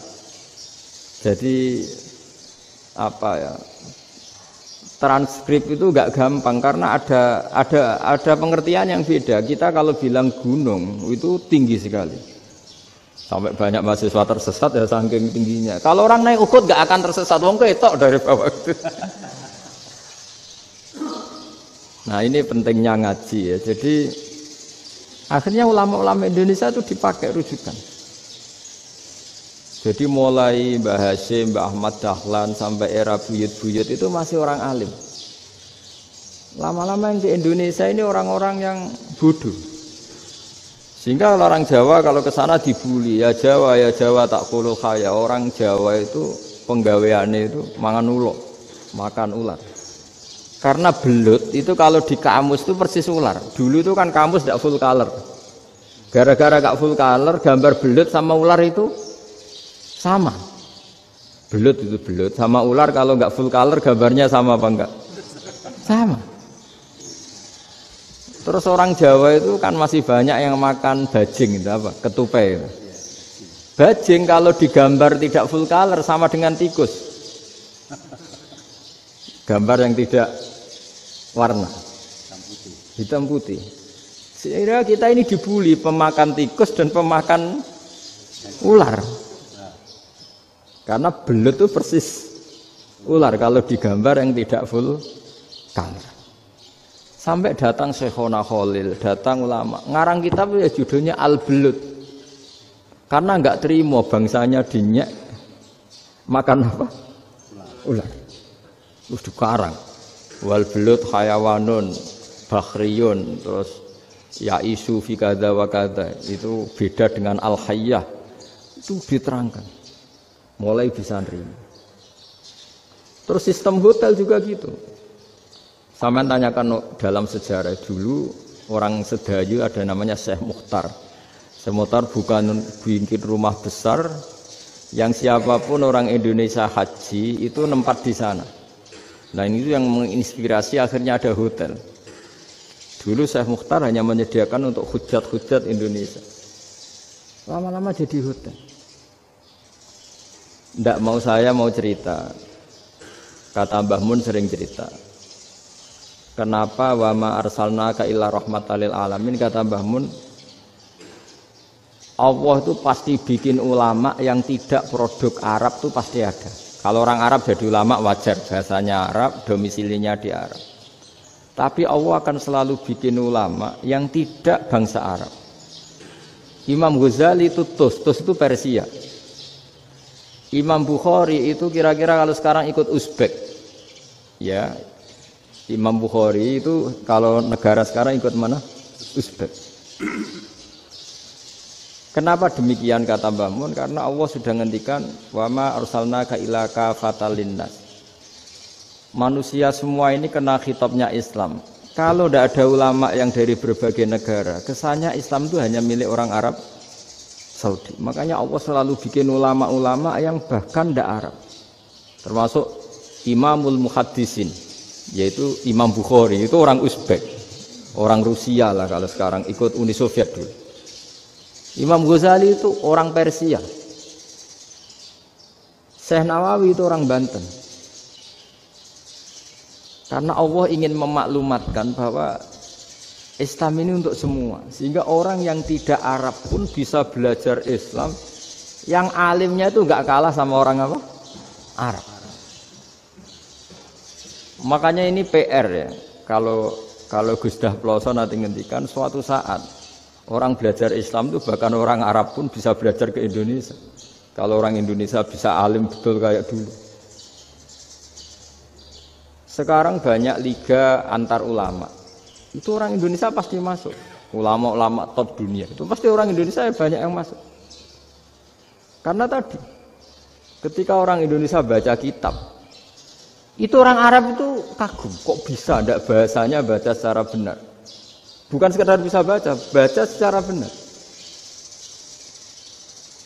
Jadi apa ya? Transkrip itu nggak gampang karena ada pengertian yang beda. Kita kalau bilang gunung itu tinggi sekali. Sampai banyak mahasiswa tersesat ya saking tingginya. Kalau orang naik Uhud nggak akan tersesat, wong ketok dari bawah itu. Nah ini pentingnya ngaji ya. Jadi akhirnya ulama-ulama Indonesia itu dipakai rujukan. Jadi mulai Mbah Hasyim, Mbah Ahmad Dahlan sampai era buyut-buyut itu masih orang alim. Lama-lama yang di Indonesia ini orang-orang yang bodoh. Sehingga orang Jawa kalau ke sana dibully, ya Jawa tak kulul khaya. Orang Jawa itu penggaweannya itu mangan ulo, makan ular. Karena belut itu kalau di kamus itu persis ular. Dulu itu kan kamus tidak full color. Gara-gara gak full color, gambar belut sama ular itu sama. Belut itu belut sama ular kalau nggak full color gambarnya sama apa enggak? Sama. Terus orang Jawa itu kan masih banyak yang makan bajing itu apa? Ketupai. Bajing kalau digambar tidak full color sama dengan tikus. Gambar yang tidak warna. Hitam putih. Sehingga kita ini dibully pemakan tikus dan pemakan ular. Karena belut itu persis ular kalau digambar yang tidak full color. Sampai datang Syekhona Khalil, datang ulama. Ngarang kitab ya judulnya Al-Belut. Karena enggak terima bangsanya dinyak makan apa? Ular. Terus dikarang. Wal belut hayawanun bakhriyun terus ya isu fi kadza wa kadza. Itu beda dengan al-hayyah. Itu diterangkan. Mulai bisa nerima. Terus sistem hotel juga gitu. Sampeyan tanyakan dalam sejarah dulu orang Sedayu ada namanya Syekh Mukhtar. Syekh Mukhtar bukan bikin rumah besar yang siapapun orang Indonesia haji itu nempat di sana. Nah ini itu yang menginspirasi akhirnya ada hotel. Dulu Syekh Mukhtar hanya menyediakan untuk hujat-hujat Indonesia. Lama-lama jadi hotel. Ndak mau saya mau cerita. Kata Mbah Mun sering cerita. Kenapa wa ma arsalnaka illa rahmatan lil alamin, kata Mbah Mun. Allah itu pasti bikin ulama yang tidak produk Arab itu pasti ada. Kalau orang Arab jadi ulama wajar, bahasanya Arab, domisilinya di Arab. Tapi Allah akan selalu bikin ulama yang tidak bangsa Arab. Imam Ghazali itu Tus itu Persia. Imam Bukhari itu kira-kira kalau sekarang ikut Uzbek. Ya, Imam Bukhari itu kalau negara sekarang ikut mana? Uzbek. Kenapa demikian kata Mbah Mun? Karena Allah sudah ngendikan wa ma arsalnaka illa kafatan linnas. Manusia semua ini kena khitabnya Islam. Kalau tidak ada ulama yang dari berbagai negara, kesannya Islam itu hanya milik orang Arab Saudi. Makanya Allah selalu bikin ulama-ulama yang bahkan tidak Arab. Termasuk Imamul Muhaddisin, yaitu Imam Bukhari, itu orang Uzbek. Orang Rusia lah kalau sekarang, ikut Uni Soviet dulu. Imam Ghazali itu orang Persia. Syekh Nawawi itu orang Banten. Karena Allah ingin memaklumatkan bahwa Islam ini untuk semua. Sehingga orang yang tidak Arab pun bisa belajar Islam. Yang alimnya itu nggak kalah sama orang apa? Arab. Makanya ini PR ya. Kalau Gus Dah Ploso nanti ngendikan suatu saat orang belajar Islam itu bahkan orang Arab pun bisa belajar ke Indonesia. Kalau orang Indonesia bisa alim betul kayak dulu. Sekarang banyak liga antar ulama. Itu orang Indonesia pasti masuk. Ulama-ulama top dunia. Itu pasti orang Indonesia banyak yang masuk. Karena tadi ketika orang Indonesia baca kitab, itu orang Arab itu kagum. Kok bisa ada bahasanya baca secara benar? Bukan sekedar bisa baca secara benar.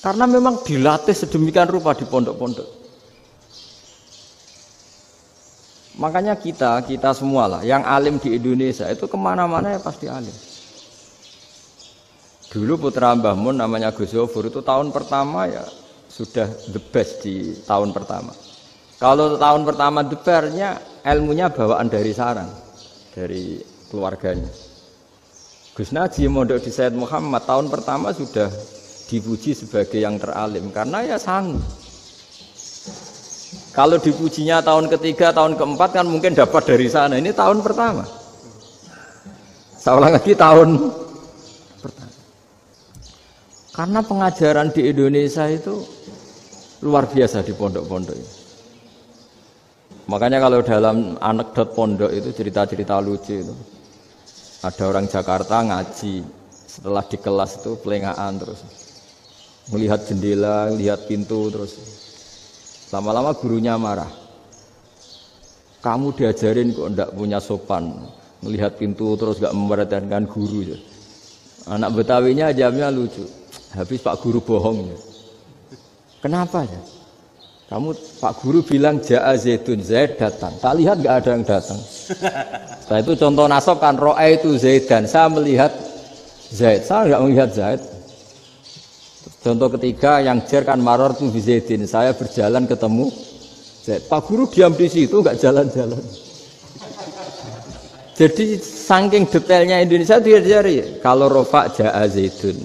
Karena memang dilatih sedemikian rupa di pondok-pondok. Makanya kita semua lah, yang alim di Indonesia itu kemana-mana ya pasti alim. Dulu putra Mbah Mun namanya Gus Yofur itu tahun pertama ya sudah the best di tahun pertama. Kalau tahun pertama the best-nya ilmunya bawaan dari sarang, dari keluarganya. Gus Naji mondok di Sayyid Muhammad tahun pertama sudah dipuji sebagai yang teralim karena ya sanggup. Kalau dipujinya tahun ketiga, tahun keempat kan mungkin dapat dari sana. Ini tahun pertama. Saya ulang lagi tahun pertama. Karena pengajaran di Indonesia itu luar biasa di pondok-pondok ini. Makanya kalau dalam anekdot pondok itu cerita-cerita lucu itu. Ada orang Jakarta ngaji, setelah di kelas itu pelengahan terus. Melihat jendela, lihat pintu terus. Lama-lama gurunya marah. Kamu diajarin kok ndak punya sopan, melihat pintu terus gak memperhatikan guru. Anak Betawinya jamnya lucu. Habis Pak Guru bohong. Kenapa ya? Kamu Pak Guru bilang Ja'a Zaidun, Zaid datang. Tak lihat gak ada yang datang. Nah itu contoh nasab kan ro'a itu Zaidan. Saya melihat Zaid, saya gak melihat Zaid. Contoh ketiga yang jer kan maror tu Zaidin. Saya berjalan ketemu Zaid. Pak Guru diam di situ nggak jalan-jalan. Jadi saking detailnya Indonesia dia diajari. Kalau rofa Ja'a Zaidun.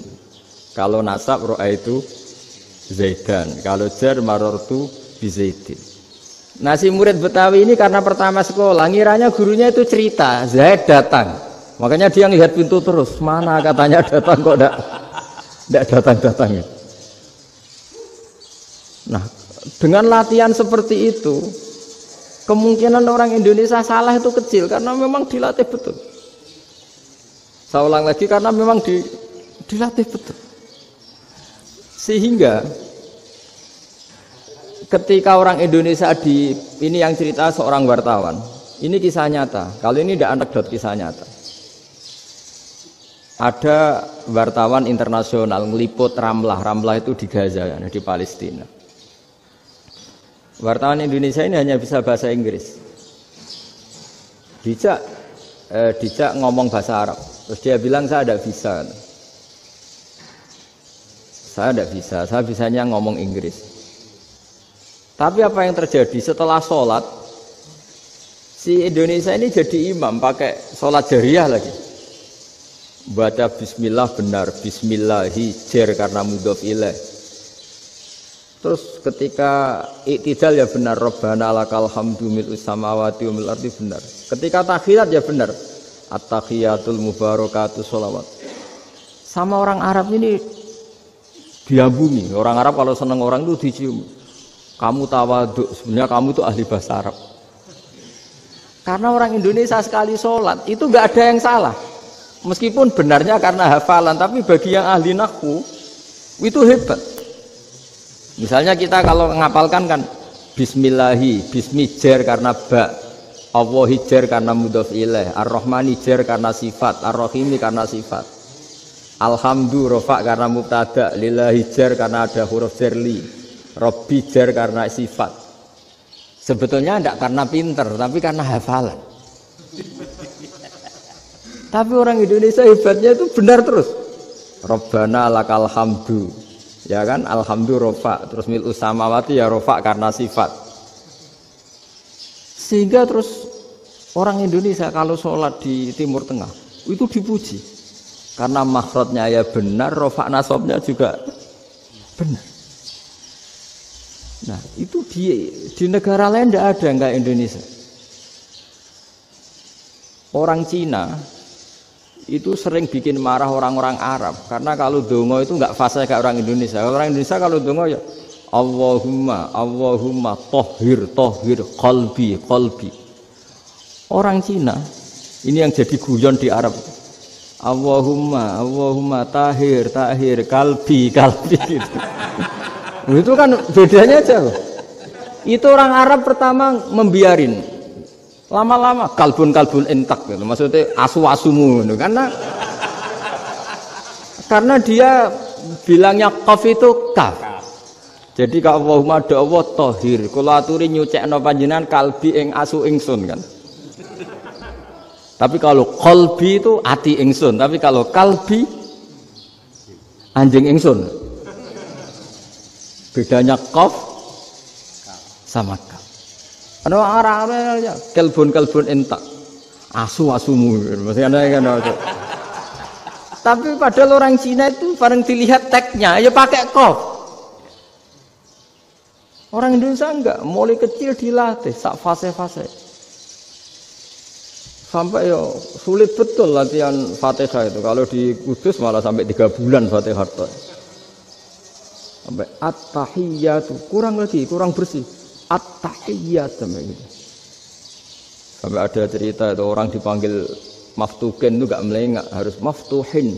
Kalau nasab ro'a itu Zaidan. Kalau jer maror tu Zaidin. Nah si murid Betawi ini karena pertama sekolah ngiranya gurunya itu cerita Zaid datang. Makanya dia ngelihat pintu terus. Mana katanya datang kok tidak datang-datang. Nah, dengan latihan seperti itu, kemungkinan orang Indonesia salah itu kecil karena memang dilatih betul. Saya ulang lagi karena memang dilatih betul. Sehingga ketika orang Indonesia ini yang cerita seorang wartawan, ini kisah nyata. Kalau ini tidak anekdot, kisah nyata. Ada wartawan internasional ngeliput Ramlah itu di Gaza, di Palestina. Wartawan Indonesia ini hanya bisa bahasa Inggris. Dijak ngomong bahasa Arab. Terus dia bilang saya tidak bisa. Saya tidak bisa, saya bisanya ngomong Inggris. Tapi apa yang terjadi setelah sholat, si Indonesia ini jadi imam pakai sholat jariyah lagi. Baca bismillah benar, bismillahi jer karena mudhof ilaih. Terus ketika iktidal ya benar, Rabbana lakal hamdu mil'us samawati wa mil'ul ardi benar. Ketika tahiyat ya benar, at-tahiyatul mubarakatuh sholawat. Sama orang Arab ini diambungi. Orang Arab kalau senang orang itu dicium. Kamu tawaduk, sebenarnya kamu tuh ahli bahasa Arab. Karena orang Indonesia sekali sholat itu nggak ada yang salah. Meskipun benarnya karena hafalan, tapi bagi yang ahli nahwu itu hebat. Misalnya kita kalau ngapalkan kan bismillahi, bismi jer karena ba, Allahi jer karena mudhof ilaih, ar-rahmani jer karena sifat, ar-rahimi karena sifat, alhamdu rofa karena mubtada, lillahi jer karena ada huruf jer li, robbi jer karena sifat. Sebetulnya tidak karena pinter, tapi karena hafalan. Tapi orang Indonesia hebatnya itu benar terus. Rabbana lakal hamdu. Ya kan, alhamdu rofa. Terus mil'us samawati ya rofa karena sifat. Sehingga terus orang Indonesia kalau sholat di Timur Tengah itu dipuji. Karena makhrajnya ya benar, rofa nasabnya juga benar. Nah, itu di negara lain tidak ada enggak Indonesia. Orang Cina itu sering bikin marah orang-orang Arab karena kalau dongo itu enggak fasih kayak orang Indonesia. Orang Indonesia kalau dongo ya Allahumma tahhir qalbi. Orang Cina ini yang jadi guyon di Arab. Allahumma tahhir qalbi gitu. Itu kan bedanya aja loh. Itu orang Arab pertama membiarin. Lama-lama kalbun entak gitu. Maksudnya asu-asumu gitu. Karena dia bilangnya qaf itu kaf. Jadi ka Allahumma do Allah tahhir. Kula aturi nyucekno panjenengan kalbi ing asu ingsun kan. Tapi kalau qalbi itu ati ingsun, tapi kalau kalbi anjing ingsun. Bedanya qaf sama kaf. Ana arah-arah ya kalbun entak. Asu-asumu. Maksudnya kan. Tapi padahal orang Cina itu bareng dilihat teksnya ya pakai qaf. Orang Indonesia enggak, mulai kecil dilatih sak fase-fase. Sampai ya sulit betul latihan Fatihah itu. Kalau di Kudus malah sampai 3 bulan Fatihah. Sampai at-tahiyyatu kurang bersih. At-tahiyyat sampai gitu. Sampai ada cerita itu orang dipanggil maftuhin itu enggak melengak, harus maftuhin.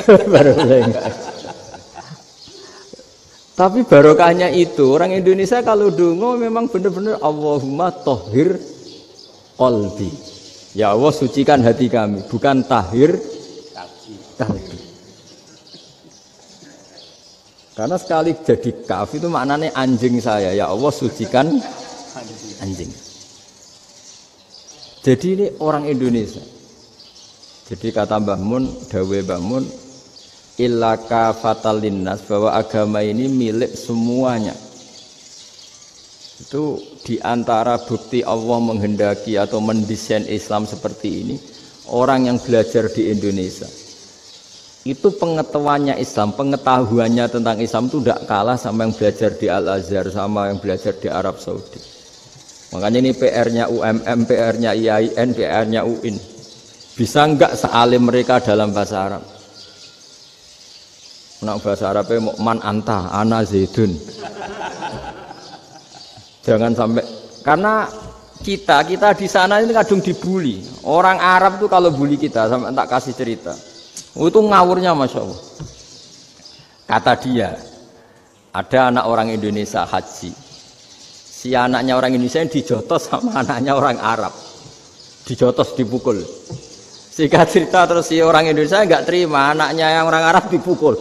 Baru melengak. Tapi barokahnya itu orang Indonesia kalau dongo memang benar-benar Allahumma tahhir qalbi. Ya Allah sucikan hati kami, bukan tahhir kalbi. Karena sekali jadi kaf itu maknanya anjing saya. Ya Allah sucikan anjing. Jadi ini orang Indonesia. Jadi kata Mbah Mun, dawe Mbah Mun, illa kafatal linnas, bahwa agama ini milik semuanya. Itu diantara bukti Allah menghendaki atau mendesain Islam seperti ini. Orang yang belajar di Indonesia itu pengetahuannya Islam, pengetahuannya tentang Islam itu tidak kalah sama yang belajar di Al-Azhar, sama yang belajar di Arab Saudi. Makanya ini PR-nya UMM, PR-nya IAIN, PR-nya UIN. Bisa enggak sealim mereka dalam bahasa Arab? Nak bahasa Arabnya man anta, ana zaidun. Jangan sampai, karena kita di sana ini kadung dibully. Orang Arab tuh kalau bully kita, sampai tak kasih cerita. Itu ngawurnya Masya Allah. Kata dia, ada anak orang Indonesia haji. Si anaknya orang Indonesia yang dijotos sama anaknya orang Arab. Dijotos, dipukul. Singkat cerita terus si orang Indonesia enggak terima, anaknya yang orang Arab dipukul.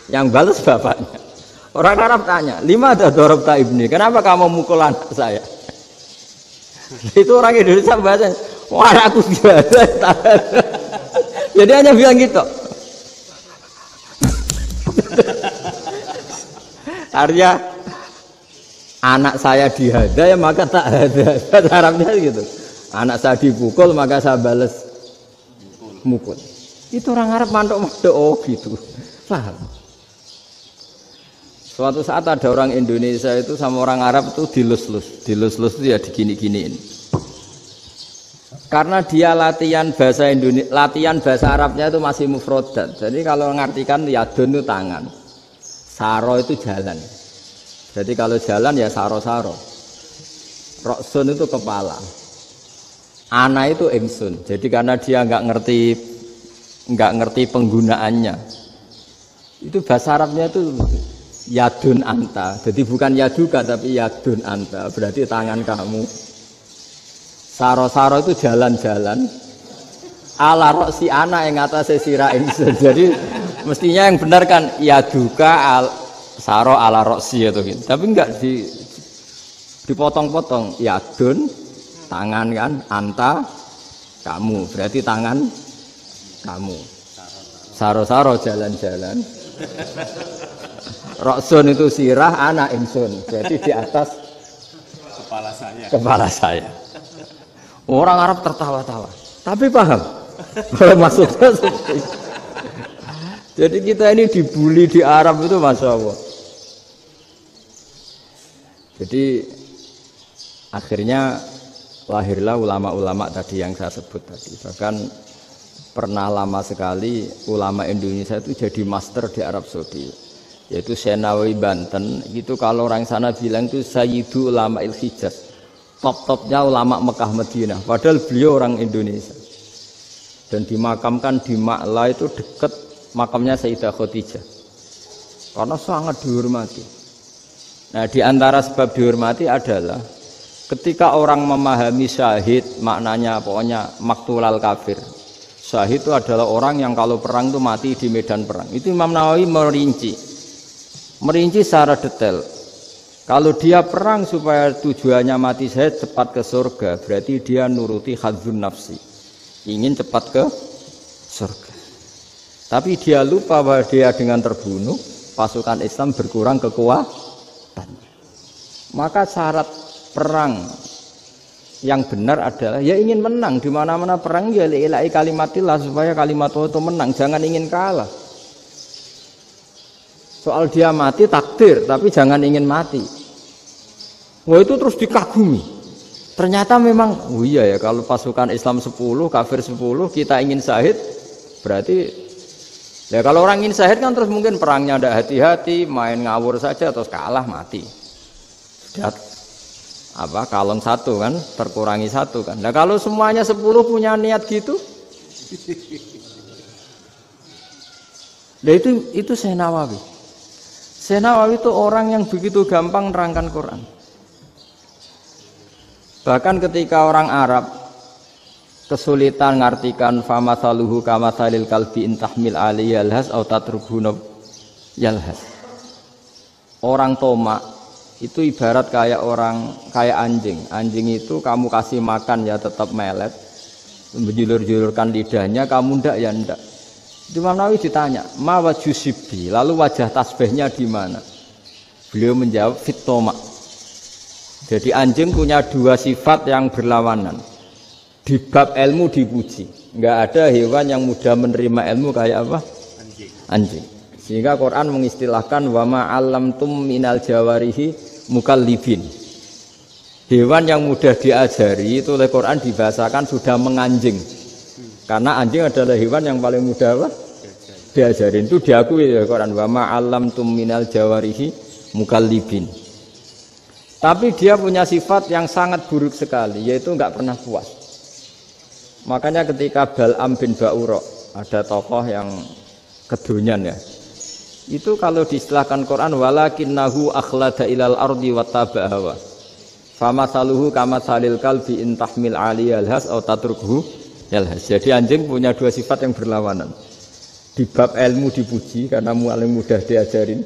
Yang balas bapaknya. Orang Arab tanya, 5 ada dorobta ibni, kenapa kamu mukul anak saya? Itu orang Indonesia bahasanya, wah aku biasa. Jadi hanya bilang gitu. Artinya anak saya dihada ya maka tak ada. Bahasa Arabnya gitu. Anak saya dipukul maka saya balas mukul. Itu orang Arab mantuk-mantuk oh gitu. Paham? Suatu saat ada orang Indonesia itu sama orang Arab itu dilus-lus itu ya digini-giniin. Karena dia latihan bahasa Indonesia, latihan bahasa Arabnya itu masih mufrodat. Jadi kalau ngartikan yadun itu tangan, saro itu jalan. Jadi kalau jalan ya saro-saro. Roksun itu kepala. Ana itu ingsun. Jadi karena dia nggak ngerti penggunaannya. Itu bahasa Arabnya itu yadun anta. Jadi bukan yaduka tapi yadun anta. Berarti tangan kamu. Saro-saro itu jalan-jalan. Ala roksi anak yang atasnya sirah ingsun. Jadi mestinya yang benar kan yaduka saro ala roksi itu gitu. Tapi enggak dipotong-potong. Yadun tangan kan, anta kamu. Berarti tangan kamu. Saro-saro jalan-jalan. Roksun itu sirah, anak insun. Jadi di atas kepala saya. Orang Arab tertawa-tawa. Tapi paham. Maksudnya seperti itu. Jadi kita ini dibully di Arab itu Masya Allah. Jadi akhirnya lahirlah ulama-ulama tadi yang saya sebut tadi. Bahkan pernah lama sekali ulama Indonesia itu jadi master di Arab Saudi. Yaitu Senawi Banten. Itu kalau orang sana bilang itu Sayyidu Ulama Il-Hijaz. Top-topnya ulama Mekah Madinah. Padahal beliau orang Indonesia. Dan dimakamkan di Ma'la itu dekat makamnya Sayyidah Khadijah. Karena sangat dihormati. Nah, di antara sebab dihormati adalah ketika orang memahami syahid, maknanya pokoknya maktulal kafir. Syahid itu adalah orang yang kalau perang itu mati di medan perang. Itu Imam Nawawi merinci secara detail. Kalau dia perang supaya tujuannya mati syahid cepat ke surga, berarti dia nuruti hadzun nafsi. Ingin cepat ke surga. Tapi dia lupa bahwa dia dengan terbunuh, pasukan Islam berkurang kekuatan. Maka syarat perang yang benar adalah ya ingin menang. Di mana-mana perang ya ilahi kalimatillah supaya kalimat itu menang, jangan ingin kalah. Soal dia mati takdir, tapi jangan ingin mati. Wah itu terus dikagumi. Ternyata memang, oh iya ya kalau pasukan Islam 10, kafir 10, kita ingin syahid, berarti ya kalau orang ingin syahid kan terus mungkin perangnya ada hati-hati, main ngawur saja terus kalah mati. Sudah kalon 1 kan, terkurangi 1 kan. Nah kalau semuanya 10 punya niat gitu, nah itu Syekh Nawawi. Syekh Nawawi itu orang yang begitu gampang nerangkan Quran. Bahkan ketika orang Arab kesulitan ngartikan famathaluhu kamathalil kalbi intahmil alaihi yalhas au tatrukhu yalhas. Orang tomak itu ibarat kayak anjing. Anjing itu kamu kasih makan ya tetap melet, menjulur-julurkan lidahnya, kamu ndak ya ndak. Imam Nawawi ditanya, "Ma wajhusibi?" Lalu wajah tasbihnya di mana? Beliau menjawab, "Fit tomak." Jadi anjing punya 2 sifat yang berlawanan. Di bab ilmu dipuji. Enggak ada hewan yang mudah menerima ilmu kayak apa? Anjing. Sehingga Quran mengistilahkan wa ma 'allamtum minal jawarihi mukallibin. Hewan yang mudah diajari itu oleh Quran dibahasakan sudah menganjing. Karena anjing adalah hewan yang paling mudah apa? Diajarin. Itu diakui oleh Quran wa ma 'allamtum minal jawarihi mukallibin. Tapi dia punya sifat yang sangat buruk sekali, yaitu enggak pernah puas. Makanya ketika Bal'am bin Ba'ura, ada tokoh yang kedonyan ya. Itu kalau diistilahkan Quran walakinnahu akhlada ilal ardi wattaba'a hawa. Famathaluhu kamathalil kalbi in tahmil 'alaihi yalhas aw tatrukhu yalhas. Jadi anjing punya 2 sifat yang berlawanan. Di bab ilmu dipuji karena paling mudah diajarin.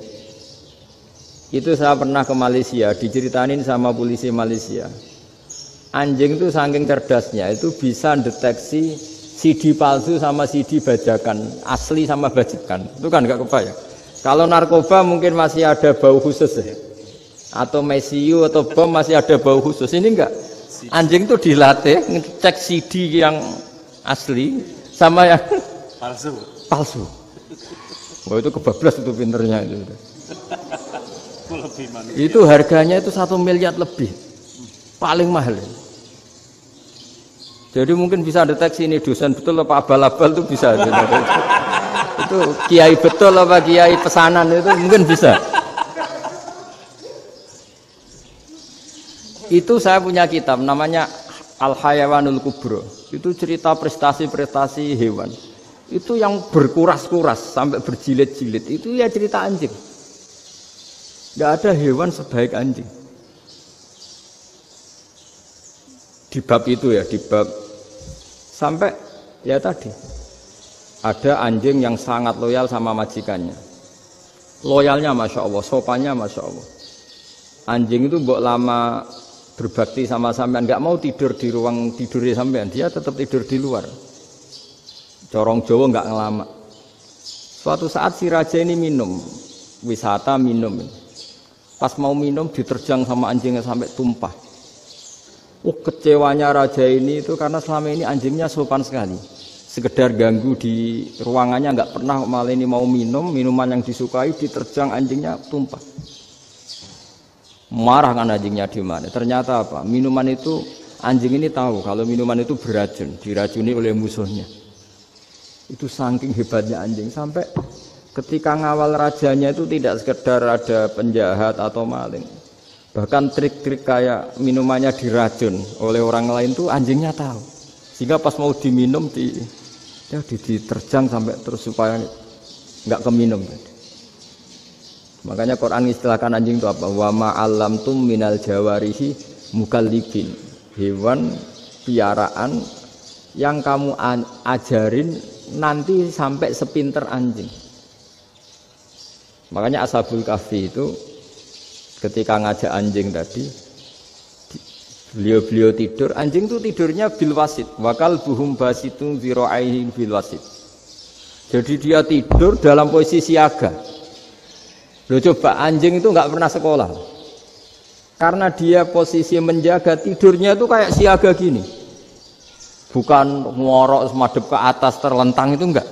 Itu saya pernah ke Malaysia, diceritain sama polisi Malaysia. Anjing itu saking cerdasnya, itu bisa deteksi CD palsu sama CD bajakan, asli sama bajakan. Itu kan enggak kebayang. Kalau narkoba mungkin masih ada bau khusus ya. Atau mesiu atau bom masih ada bau khusus. Ini enggak. Anjing itu dilatih ngecek CD yang asli sama yang palsu. Wah itu kebablas itu pinternya itu. Itu harganya itu 1 miliar lebih, paling mahal. Jadi mungkin bisa deteksi ini dosen betul apa abal-abal itu bisa. Itu kiai betul apa kiai pesanan itu mungkin bisa. Itu saya punya kitab namanya Al-Hayawanul Kubro. Itu cerita prestasi-prestasi hewan. Itu yang berkuras-kuras sampai berjilid-jilid. Itu ya cerita anjing. Tidak ada hewan sebaik anjing. Di bab itu ya, di bab sampai ya tadi ada anjing yang sangat loyal sama majikannya. Loyalnya Masya Allah, sopannya Masya Allah. Anjing itu mbok lama berbakti sama sampean, nggak mau tidur di ruang tidurnya sampean, dia tetap tidur di luar. Corong Jawa enggak ngelama. Suatu saat si raja ini minum, wisata minum. Pas mau minum diterjang sama anjingnya sampai tumpah. Kecewanya raja ini itu karena selama ini anjingnya sopan sekali. Sekedar ganggu di ruangannya enggak pernah, malah ini mau minum, minuman yang disukai diterjang anjingnya tumpah. Marah kan anjingnya di mana? Ternyata apa? Minuman itu anjing ini tahu kalau minuman itu beracun, diracuni oleh musuhnya. Itu saking hebatnya anjing sampai ketika ngawal rajanya itu tidak sekedar ada penjahat atau maling. Bahkan trik-trik kayak minumannya diracun oleh orang lain tuh anjingnya tahu. Sehingga pas mau diminum diterjang sampai terus supaya enggak keminum. Makanya Quran istilahkan anjing itu apa? Wa ma 'allamtum minal jawarihi mukallibin. Hewan piaraan yang kamu ajarin nanti sampai sepinter anjing. Makanya Ashabul Kahfi itu ketika ngajak anjing tadi, beliau tidur, anjing itu tidurnya bil wasit. Wakal buhum basitun zira'aihi bil wasit. Jadi dia tidur dalam posisi siaga. Loh coba anjing itu nggak pernah sekolah. Karena dia posisi menjaga, tidurnya itu kayak siaga gini. Bukan ngorok semadep ke atas terlentang itu enggak.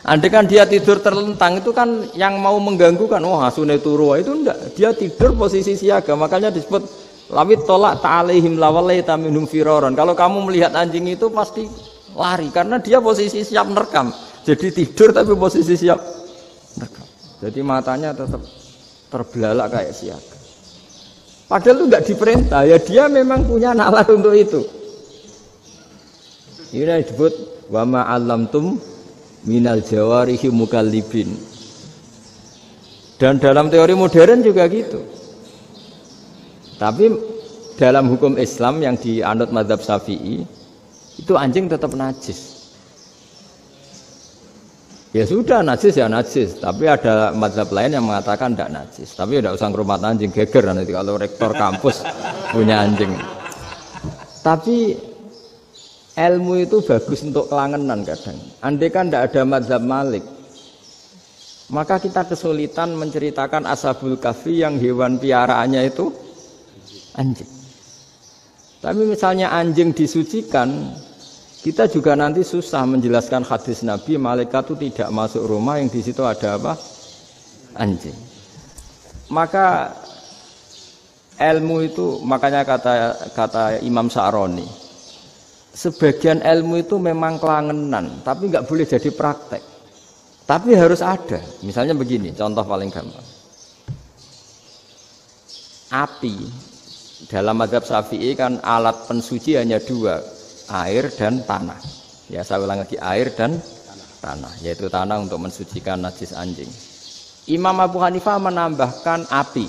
Andai kan dia tidur terlentang itu kan yang mau mengganggu kan, hasune turu itu enggak. Dia tidur posisi siaga, makanya disebut lawit tolak ta'alaihim lawalaita minhum firaron. Kalau kamu melihat anjing itu pasti lari karena dia posisi siap merekam. Jadi tidur tapi posisi siap merekam. Jadi matanya tetap terbelalak kayak siaga. Padahal itu enggak diperintah, ya dia memang punya nalar untuk itu. Ini disebut wa ma 'allamtum minal jawarihi mukallibin. Dan dalam teori modern juga gitu. Tapi dalam hukum Islam yang dianut mazhab Syafi'i itu anjing tetap najis. Ya sudah najis ya najis, tapi ada mazhab lain yang mengatakan tidak najis. Tapi tidak usah ngrumat anjing, geger nanti kalau rektor kampus punya anjing. Tapi ilmu itu bagus untuk kelangenan kadang. Andai kan tidak ada mazhab Malik, maka kita kesulitan menceritakan Ashabul Kahfi yang hewan piaraannya itu anjing. Tapi misalnya anjing disucikan, kita juga nanti susah menjelaskan hadis Nabi malaikat itu tidak masuk rumah yang di situ ada apa? Anjing. Maka ilmu itu, makanya kata Imam Sa'roni, sebagian ilmu itu memang kelangenan, tapi nggak boleh jadi praktek. Tapi harus ada. Misalnya begini, contoh paling gampang. Api dalam mazhab Syafi'i kan alat pensuci hanya dua, air dan tanah. Ya saya ulang lagi, air dan tanah, yaitu tanah untuk mensucikan najis anjing. Imam Abu Hanifah menambahkan api.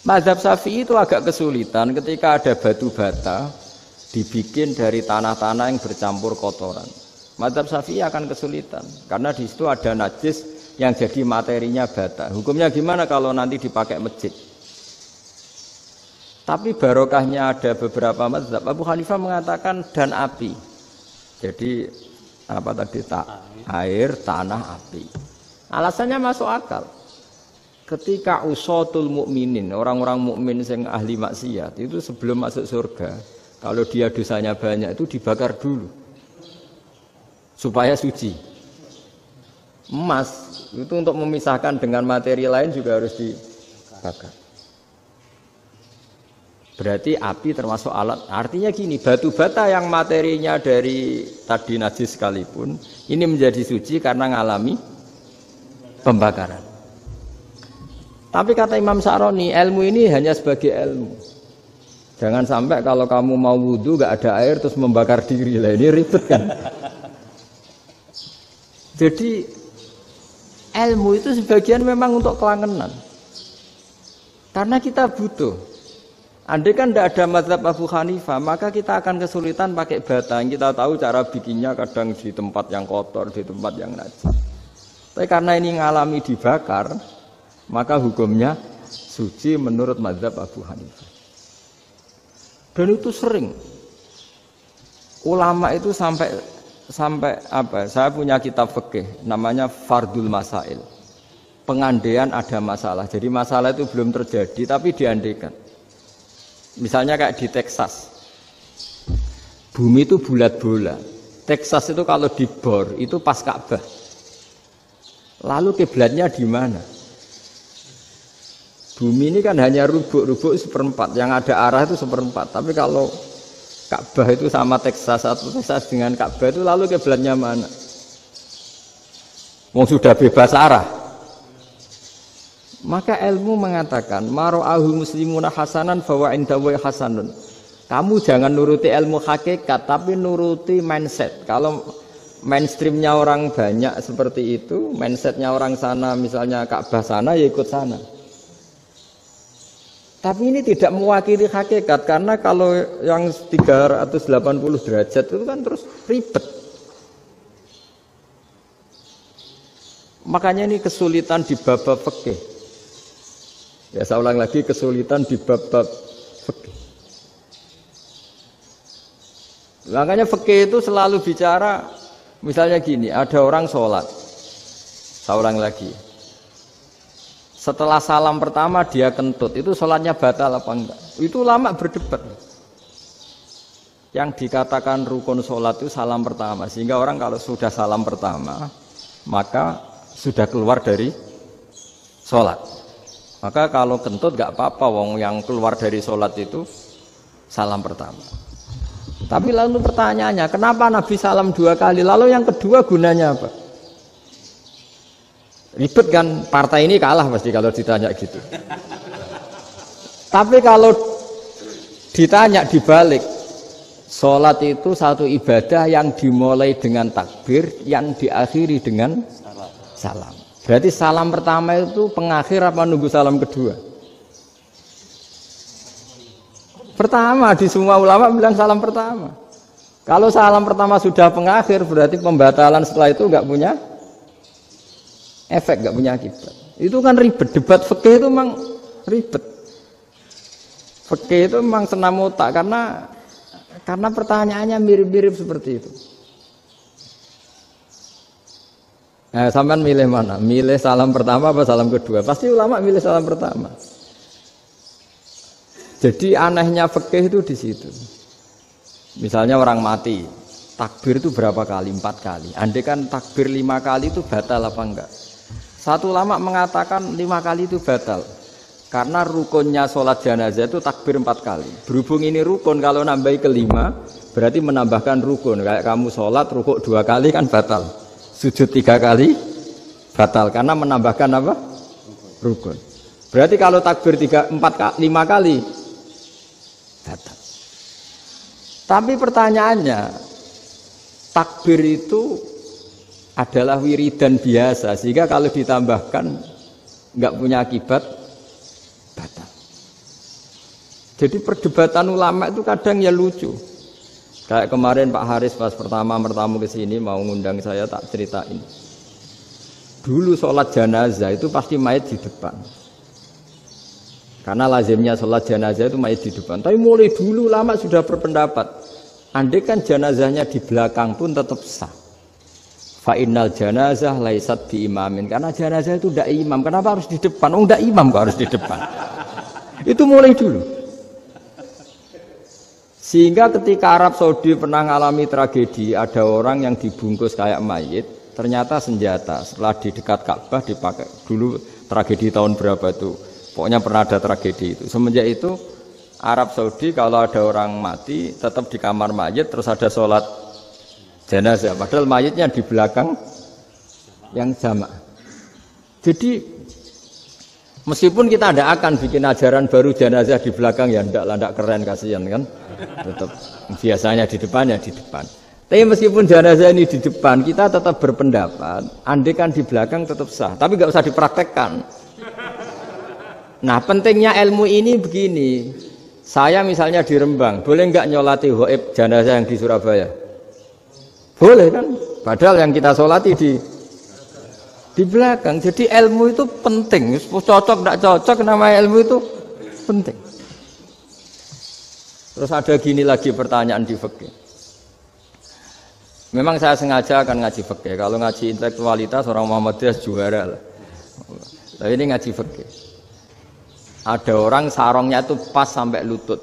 Mazhab Syafi'i itu agak kesulitan ketika ada batu bata dibikin dari tanah-tanah yang bercampur kotoran. Mazhab Syafi'i akan kesulitan karena di situ ada najis yang jadi materinya bata. Hukumnya gimana kalau nanti dipakai masjid? Tapi barokahnya ada beberapa mazhab. Abu Hanifah mengatakan dan api. Jadi apa tadi air, tanah, api. Alasannya masuk akal. Ketika usatul mukminin, orang-orang mukmin yang ahli maksiat itu sebelum masuk surga, kalau dia dosanya banyak itu dibakar dulu supaya suci. Emas itu untuk memisahkan dengan materi lain juga harus dibakar. Berarti api termasuk alat. Artinya gini, batu bata yang materinya dari tadi najis sekalipun ini menjadi suci karena ngalami pembakaran. Tapi kata Imam Sa'roni, ilmu ini hanya sebagai ilmu. Jangan sampai kalau kamu mau wudu gak ada air terus membakar diri lah, ini ribet kan. Jadi ilmu itu sebagian memang untuk kelangenan. Karena kita butuh. Andai kan tidak ada mazhab Abu Hanifah, maka kita akan kesulitan pakai bata. Kita tahu cara bikinnya kadang di tempat yang kotor, di tempat yang najis. Tapi karena ini ngalami dibakar, maka hukumnya suci menurut mazhab Abu Hanifah. Dan itu sering. Ulama itu sampai sampai apa? Saya punya kitab fikih namanya Fardul Masail. Pengandaian ada masalah. Jadi masalah itu belum terjadi tapi diandaikan. Misalnya kayak di Texas. Bumi itu bulat bola. Texas itu kalau dibor itu pas Ka'bah. Lalu kiblatnya di mana? Bumi ini kan hanya rubuk-rubuk seperempat. Yang ada arah itu seperempat. Tapi kalau Ka'bah itu sama Texas atau Texas dengan Ka'bah itu lalu kiblatnya mana? Wong sudah bebas arah. Maka ilmu mengatakan mara'ahu muslimuna hasanan fawa indahu hasanun. Kamu jangan nuruti ilmu hakikat tapi nuruti mindset. Kalau mainstreamnya orang banyak seperti itu, mindsetnya orang sana misalnya Ka'bah sana ya ikut sana. Tapi ini tidak mewakili hakikat karena kalau yang 380 derajat itu kan terus ribet. Makanya ini kesulitan di bab-bab fikih. Ya saya ulang lagi kesulitan di bab-bab fikih. Makanya fikih itu selalu bicara misalnya gini, ada orang sholat. Saya ulang lagi. Setelah salam pertama dia kentut, itu sholatnya batal apa enggak? Itu ulama berdebat. Yang dikatakan rukun sholat itu salam pertama. Sehingga orang kalau sudah salam pertama, maka sudah keluar dari sholat. Maka kalau kentut enggak apa-apa, wong yang keluar dari sholat itu salam pertama. Tapi lalu pertanyaannya, kenapa Nabi salam 2 kali? Lalu yang kedua gunanya apa? Ribet kan, partai ini kalah pasti kalau ditanya gitu. Tapi kalau ditanya dibalik, sholat itu satu ibadah yang dimulai dengan takbir, yang diakhiri dengan salam. Berarti salam pertama itu pengakhir apa nunggu salam kedua? Pertama, di semua ulama bilang salam pertama. Kalau salam pertama sudah pengakhir, berarti pembatalan setelah itu enggak punya efek, enggak punya akibat. Itu kan ribet, debat fikih itu memang ribet. Fikih itu memang senam otak karena pertanyaannya mirip-mirip seperti itu. Nah, sampean milih mana? Milih salam pertama apa salam kedua? Pasti ulama milih salam pertama. Jadi anehnya fikih itu di situ. Misalnya orang mati, takbir itu berapa kali? 4 kali. Andai kan takbir 5 kali itu batal apa enggak? Satu ulama mengatakan 5 kali itu batal. Karena rukunnya sholat jenazah itu takbir 4 kali. Berhubung ini rukun, kalau nambahi ke-5 berarti menambahkan rukun. Kayak kamu sholat rukuk 2 kali kan batal. Sujud 3 kali batal karena menambahkan apa? Rukun. Berarti kalau takbir 5 kali batal. Tapi pertanyaannya, takbir itu adalah wiridan biasa, sehingga kalau ditambahkan nggak punya akibat batal. Jadi perdebatan ulama itu kadang ya lucu. Kayak kemarin Pak Haris pas pertama bertamu ke sini mau ngundang saya, tak ceritain. Dulu sholat jenazah itu pasti mayit di depan. Karena lazimnya sholat jenazah itu mayit di depan. Tapi mulai dulu lama sudah berpendapat, andai kan jenazahnya di belakang pun tetap sah. Fa innal janazah laisat bi imamin. Karena jenazah itu tidak imam. Kenapa harus di depan? Oh, tidak imam kok harus di depan. Itu mulai dulu. Sehingga ketika Arab Saudi pernah mengalami tragedi, ada orang yang dibungkus kayak mayit, ternyata senjata. Setelah di dekat Ka'bah dipakai. Dulu tragedi tahun berapa itu? Pokoknya pernah ada tragedi itu. Semenjak itu Arab Saudi kalau ada orang mati tetap di kamar mayit, terus ada sholat jenazah. Padahal mayitnya di belakang yang jamak. Jadi meskipun kita tidak akan bikin ajaran baru jenazah di belakang, ya tidak keren, kasihan kan. Tetap biasanya di depan ya di depan. Tapi meskipun jenazah ini di depan, kita tetap berpendapat andai kan di belakang tetap sah. Tapi nggak usah dipraktekkan. Nah pentingnya ilmu ini begini, saya misalnya di Rembang, boleh nggak nyolati ghaib jenazah yang di Surabaya? Boleh kan? Padahal yang kita sholati di belakang. Jadi ilmu itu penting, cocok tidak cocok, nama ilmu itu penting. Terus ada gini lagi pertanyaan di fikih. Memang saya sengaja akan ngaji fikih. Kalau ngaji intelektualitas orang Muhammadiyah juara lah. Tapi ini ngaji fikih. Ada orang sarongnya itu pas sampai lutut.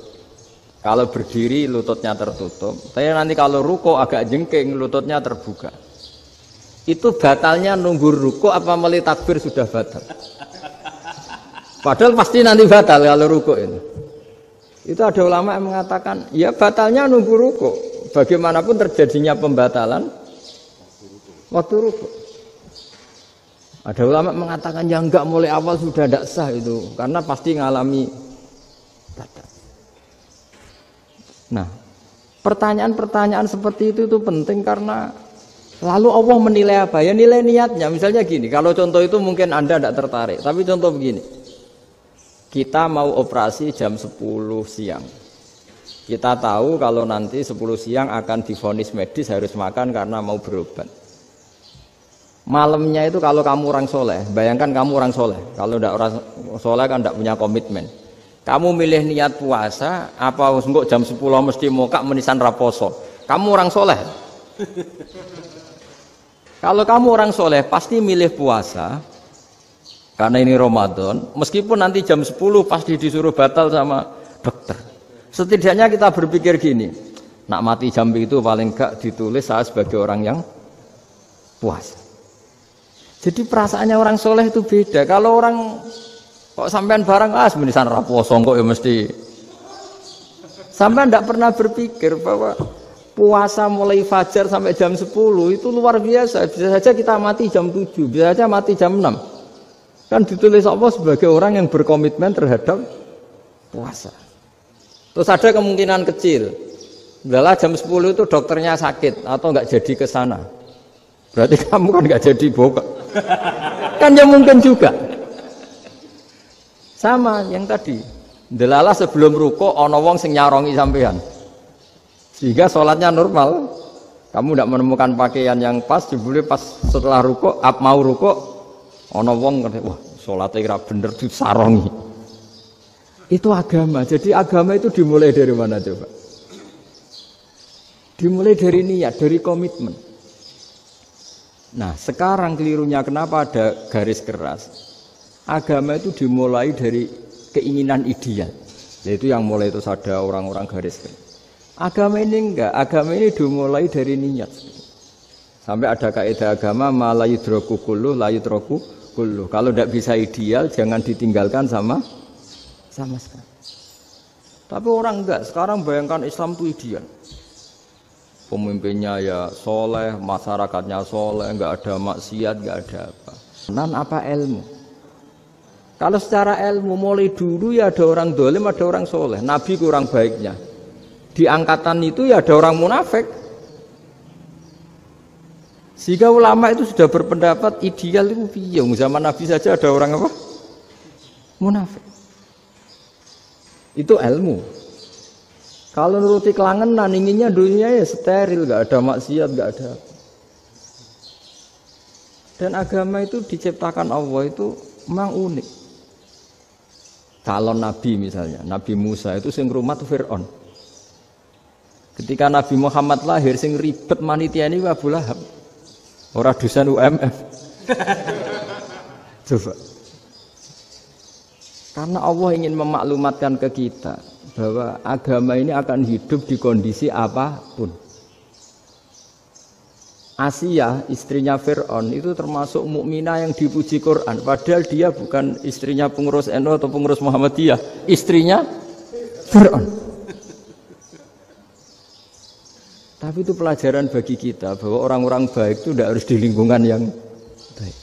Kalau berdiri lututnya tertutup. Tapi nanti kalau ruko agak jengking lututnya terbuka. Itu batalnya nunggu ruko apa mulai takbir sudah batal. Padahal pasti nanti batal kalau ruko ini. Itu ada ulama yang mengatakan, ya batalnya nunggu ruko. Bagaimanapun terjadinya pembatalan waktu ruku. Ada ulama mengatakan yang enggak mulai awal sudah tidak sah itu karena pasti ngalami batal. Nah, pertanyaan-pertanyaan seperti itu penting karena lalu Allah menilai apa? Ya nilai niatnya. Misalnya gini, kalau contoh itu mungkin Anda tidak tertarik, tapi contoh begini. Kita mau operasi jam 10 siang. Kita tahu kalau nanti 10 siang akan divonis medis harus makan karena mau berobat. Malamnya itu kalau kamu orang soleh, bayangkan kamu orang soleh. Kalau tidak orang soleh kan tidak punya komitmen. Kamu milih niat puasa, apa enggak jam 10 mesti mokak menisan raposo. Kamu orang soleh. Kalau kamu orang soleh pasti milih puasa karena ini Ramadan. Meskipun nanti jam 10 pasti disuruh batal sama dokter. Setidaknya kita berpikir gini, nak mati jam itu paling enggak ditulis saya sebagai orang yang puasa. Jadi perasaannya orang soleh itu beda. Kalau orang kok sampean barang semenisan raposo kok ya mesti. Sampean tidak pernah berpikir bahwa puasa mulai fajar sampai jam 10 itu luar biasa. Bisa saja kita mati jam 7, bisa saja mati jam 6. Kan ditulis Allah sebagai orang yang berkomitmen terhadap puasa. Terus ada kemungkinan kecil, adalah jam 10 itu dokternya sakit atau enggak jadi ke sana. Berarti kamu kan enggak jadi buka. Kan ya mungkin juga. Sama yang tadi. Delalah sebelum ruko ana wong sing nyarongi sampean. Sehingga sholatnya normal. Kamu tidak menemukan pakaian yang pas, jebule pas setelah ruko, mau ruko ana wong wah sholatnya kira bener disarongi. Itu agama. Jadi agama itu dimulai dari mana coba? Dimulai dari niat, dari komitmen. Nah, sekarang kelirunya kenapa ada garis keras? Agama itu dimulai dari keinginan ideal. Yaitu yang mulai itu ada orang-orang garis keras. Agama ini enggak, agama ini dimulai dari niat. Sampai ada kaidah agama ma la yudraku kullu la yudraku kullu. Kalau tidak bisa ideal jangan ditinggalkan sama sekali. Tapi orang enggak, sekarang bayangkan Islam itu ideal. Pemimpinnya ya soleh, masyarakatnya soleh, enggak ada maksiat, enggak ada apa. Nan apa ilmu? Kalau secara ilmu mulai dulu ya ada orang dolim, ada orang soleh. Nabi kurang baiknya. Di angkatan itu ya ada orang munafik. Sehingga ulama itu sudah berpendapat ideal itu piye? Zaman Nabi saja ada orang apa? Munafik. Itu ilmu. Kalau nuruti kelangenan inginnya dunia ya steril, gak ada maksiat, gak ada. Dan agama itu diciptakan Allah itu memang unik. Calon nabi misalnya, Nabi Musa itu sing rumat Fir'aun. Ketika Nabi Muhammad lahir sing ribet manitia ini Abu Lahab. Ora dosen UMF. Coba. Karena Allah ingin memaklumatkan ke kita bahwa agama ini akan hidup di kondisi apapun. Asia, istrinya Fir'aun itu termasuk mukminah yang dipuji Quran. Padahal dia bukan istrinya pengurus NU atau pengurus Muhammadiyah, istrinya Fir'aun. Tapi itu pelajaran bagi kita bahwa orang-orang baik itu tidak harus di lingkungan yang baik.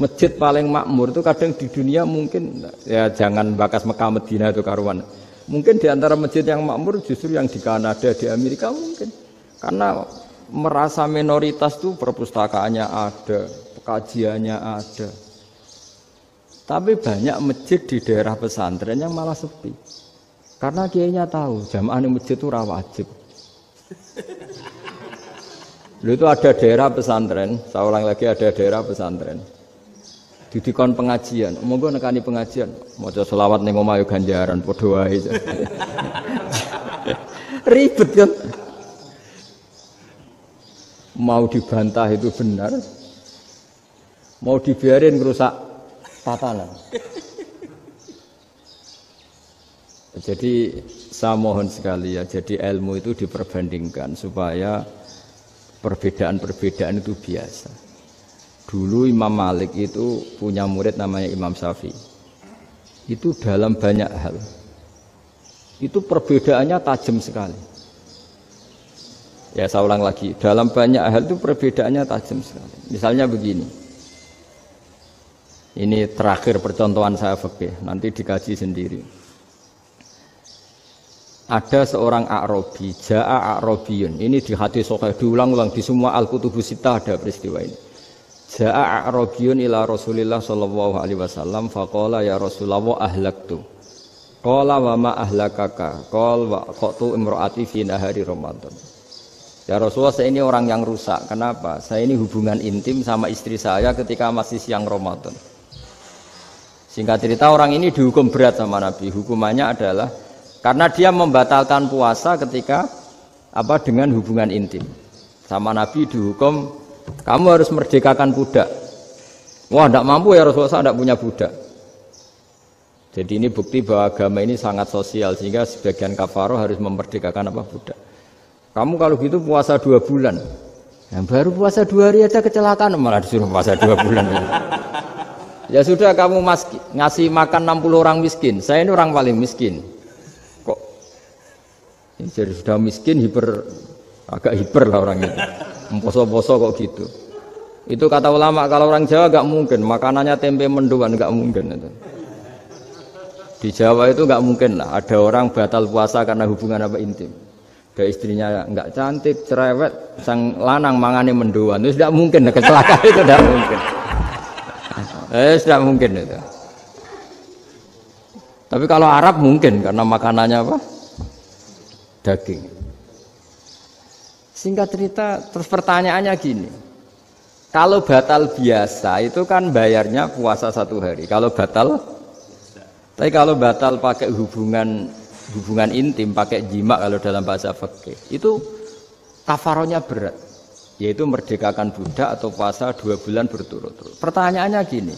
Masjid paling makmur itu kadang di dunia mungkin ya jangan bakas Mekah Medina itu karuan. Mungkin di antara masjid yang makmur justru yang di Kanada, di Amerika mungkin. Karena merasa minoritas itu perpustakaannya ada, kajiannya ada. Tapi banyak masjid di daerah pesantren yang malah sepi. Karena kiainya tahu jamaah di masjid itu wajib. Lalu itu ada daerah pesantren, saya ulang lagi ada daerah pesantren. Didikon pengajian, monggo nekani pengajian, maca selawat ning omah yo ganjaran padha wae. Ribet kan. mau dibantah itu benar, mau dibiarin merusak tatanan. Jadi saya mohon sekali ya, jadi ilmu itu diperbandingkan supaya perbedaan-perbedaan itu biasa. Dulu Imam Malik itu punya murid namanya Imam Syafi'i. Itu dalam banyak hal. Itu perbedaannya tajam sekali. Ya saya ulang lagi, dalam banyak hal itu perbedaannya tajam sekali. Misalnya begini. Ini terakhir percontohan saya fikih, nanti dikaji sendiri. Ada seorang A'rabi, Ja'a A'rabiyun. Ini di hadis sahih diulang-ulang di semua Al-Kutubus Sittah ada peristiwa ini. Ja'a A'rabiyun ila Rasulillah sallallahu alaihi wasallam faqala ya Rasulullah ahlaktu. Qala wa ma ahlakaka? Qala wa qatu imraati fi nahari Ramadan. Ya Rasulullah, saya ini orang yang rusak. Kenapa? Saya ini hubungan intim sama istri saya ketika masih siang Ramadan. Singkat cerita orang ini dihukum berat sama Nabi. Hukumannya adalah karena dia membatalkan puasa ketika dengan hubungan intim. Sama Nabi dihukum, kamu harus merdekakan budak. Wah, tidak mampu ya Rasulullah, saya tidak punya budak. Jadi ini bukti bahwa agama ini sangat sosial, sehingga sebagian kafaroh harus memerdekakan budak. Kamu kalau gitu puasa 2 bulan. Yang baru puasa 2 hari aja kecelakaan, malah disuruh puasa 2 bulan. Ya sudah, kamu ngasih makan 60 orang miskin. Saya ini orang paling miskin. Jadi sudah miskin, agak hiper lah orang itu. Poso-poso kok gitu. Itu kata ulama, kalau orang Jawa gak mungkin, makanannya tempe mendoan gak mungkin. Itu. Di Jawa itu gak mungkin lah, ada orang batal puasa karena hubungan intim. Ada istrinya gak cantik, cerewet, sang lanang mangane mendoan. Itu tidak mungkin, kecelakaan itu tidak mungkin. Tidak mungkin itu. Tapi kalau Arab mungkin, karena makanannya daging. Singkat cerita, terus pertanyaannya gini. Kalau batal biasa itu kan bayarnya puasa 1 hari. Kalau batal, tapi kalau batal pakai hubungan intim, pakai jima kalau dalam bahasa fikih, itu kafarohnya berat, yaitu merdekakan budak atau puasa 2 bulan berturut-turut. Pertanyaannya gini,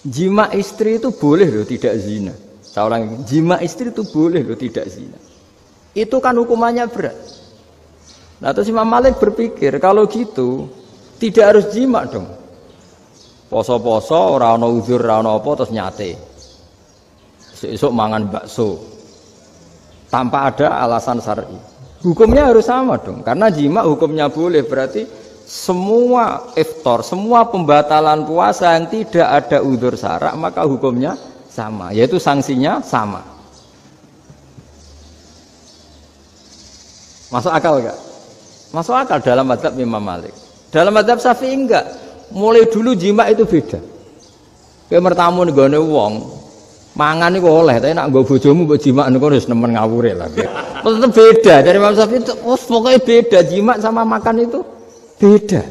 jima istri itu boleh loh tidak zina. Seorang jima istri itu boleh loh tidak zina. Itu kan hukumannya berat. Nah terus Imam Malik berpikir kalau gitu tidak harus jima dong. Poso-poso ora ana uzur ora ana apa terus nyate. Esuk mangan bakso tanpa ada alasan syar'i. Hukumnya harus sama dong. Karena jima hukumnya boleh, berarti semua iftar, semua pembatalan puasa yang tidak ada uzur syara' maka hukumnya sama, yaitu sanksinya sama. Masuk akal enggak? Masuk akal dalam mazhab Imam Malik. Dalam mazhab Syafi'i enggak. Mulai dulu jima itu beda. Kayak mertamu nggone wong, mangan iku oleh, tapi nek nggo bojomu mbok jima niku wis nemen ngawure lah. Tetep beda. Dari Imam Syafi'i itu pokoknya beda, jima sama makan itu beda.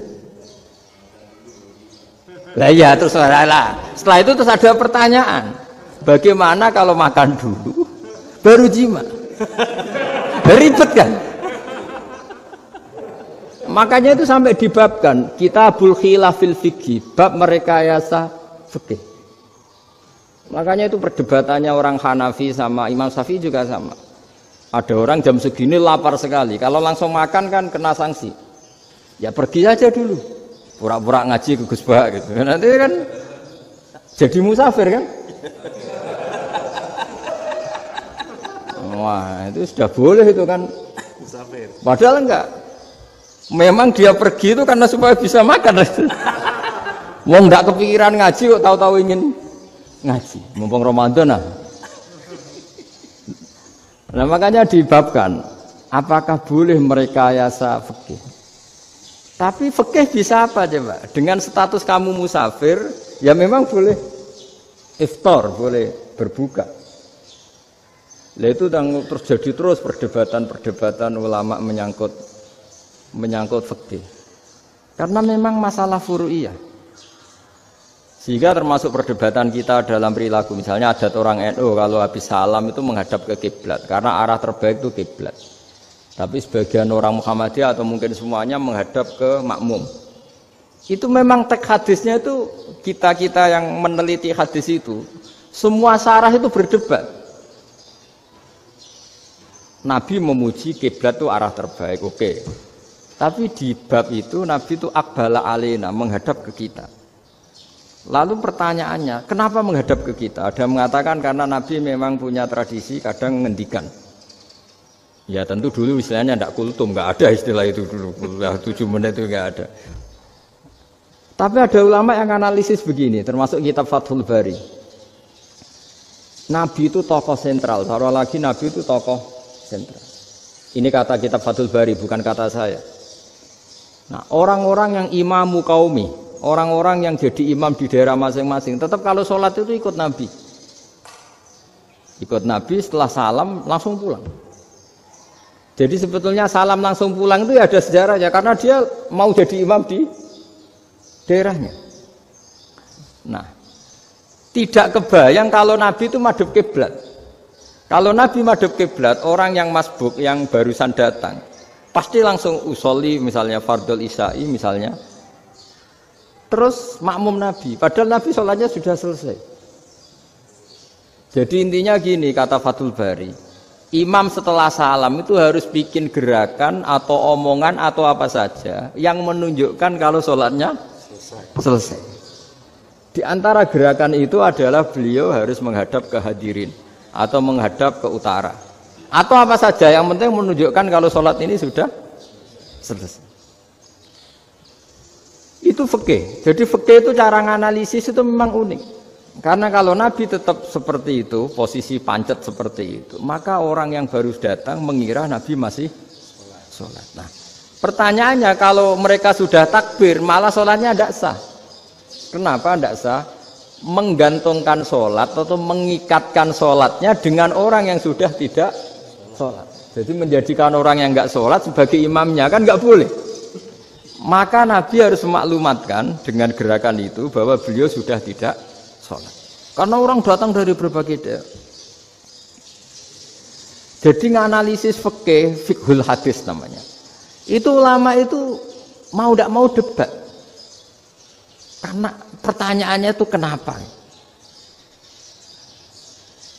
Lah iya terus setelah itu terus ada pertanyaan. Bagaimana kalau makan dulu baru jima? Ribet kan? Makanya itu sampai dibabkan Kitabul Khilafil Fiqhi, bab merekayasa fikih. Makanya itu perdebatannya orang Hanafi sama Imam Syafi'i juga sama. Ada orang jam segini lapar sekali, kalau langsung makan kan kena sanksi. Ya pergi aja dulu, pura-pura ngaji ke Gus Bah gitu. Nanti kan jadi musafir kan. Wah itu sudah boleh itu kan. Padahal enggak. Memang dia pergi itu karena supaya bisa makan. Wong enggak kepikiran ngaji kok tahu-tahu ingin ngaji. Mumpung Ramadan nah. Nah makanya dibabkan apakah boleh merekayasa fikih. Tapi fikih bisa apa coba? Dengan status kamu musafir, ya memang boleh iftar, boleh berbuka. Lah itu terjadi terus perdebatan ulama menyangkut fikih. Karena memang masalah furu'iyah. Sehingga termasuk perdebatan kita dalam perilaku. Misalnya adat orang NU kalau habis salam itu menghadap ke kiblat karena arah terbaik itu kiblat. Tapi sebagian orang Muhammadiyah atau mungkin semuanya menghadap ke makmum. Itu memang teks hadisnya itu kita yang meneliti hadis itu semua syarah itu berdebat. Nabi memuji kiblat itu arah terbaik, oke. Tapi di bab itu Nabi itu aqbala alaina, menghadap ke kita. Lalu pertanyaannya, kenapa menghadap ke kita? Ada mengatakan karena Nabi memang punya tradisi kadang ngendikan. Ya tentu dulu istilahnya tidak kultum, nggak ada istilah itu dulu. 7 menit itu nggak ada. Tapi ada ulama yang analisis begini, termasuk kitab Fathul Bari. Nabi itu tokoh sentral, taruh lagi Nabi itu tokoh sentral. Ini kata kitab Fathul Bari, bukan kata saya. Nah, orang-orang yang imamu qaumi, orang-orang yang jadi imam di daerah masing-masing, tetap kalau sholat itu ikut Nabi. Ikut Nabi, setelah salam langsung pulang. Jadi sebetulnya salam langsung pulang itu ya ada sejarahnya, karena dia mau jadi imam di daerahnya. Nah, tidak kebayang kalau Nabi itu madhep kiblat. Kalau Nabi madhep kiblat, orang yang masbuk yang barusan datang pasti langsung usolli misalnya fardhul isya'i misalnya. Terus makmum Nabi, padahal Nabi sholatnya sudah selesai. Jadi intinya gini kata Fathul Bari, imam setelah salam itu harus bikin gerakan atau omongan atau apa saja yang menunjukkan kalau sholatnya selesai. Di antara gerakan itu adalah beliau harus menghadap ke hadirin atau menghadap ke utara atau apa saja yang penting menunjukkan kalau sholat ini sudah selesai. Itu fikih. Jadi fikih itu cara menganalisis itu memang unik. Karena kalau Nabi tetap seperti itu, posisi pancet seperti itu, maka orang yang baru datang mengira Nabi masih sholat. Nah, pertanyaannya kalau mereka sudah takbir, malah sholatnya tidak sah. Kenapa tidak sah? Menggantungkan sholat atau mengikatkan sholatnya dengan orang yang sudah tidak sholat. Jadi menjadikan orang yang nggak sholat sebagai imamnya kan nggak boleh. Maka Nabi harus memaklumatkan dengan gerakan itu bahwa beliau sudah tidak sholat. Karena orang datang dari berbagai daerah. Jadi nganalisis fikih, fiqhul hadis namanya. Itu ulama itu mau tidak mau debat. Karena pertanyaannya itu kenapa?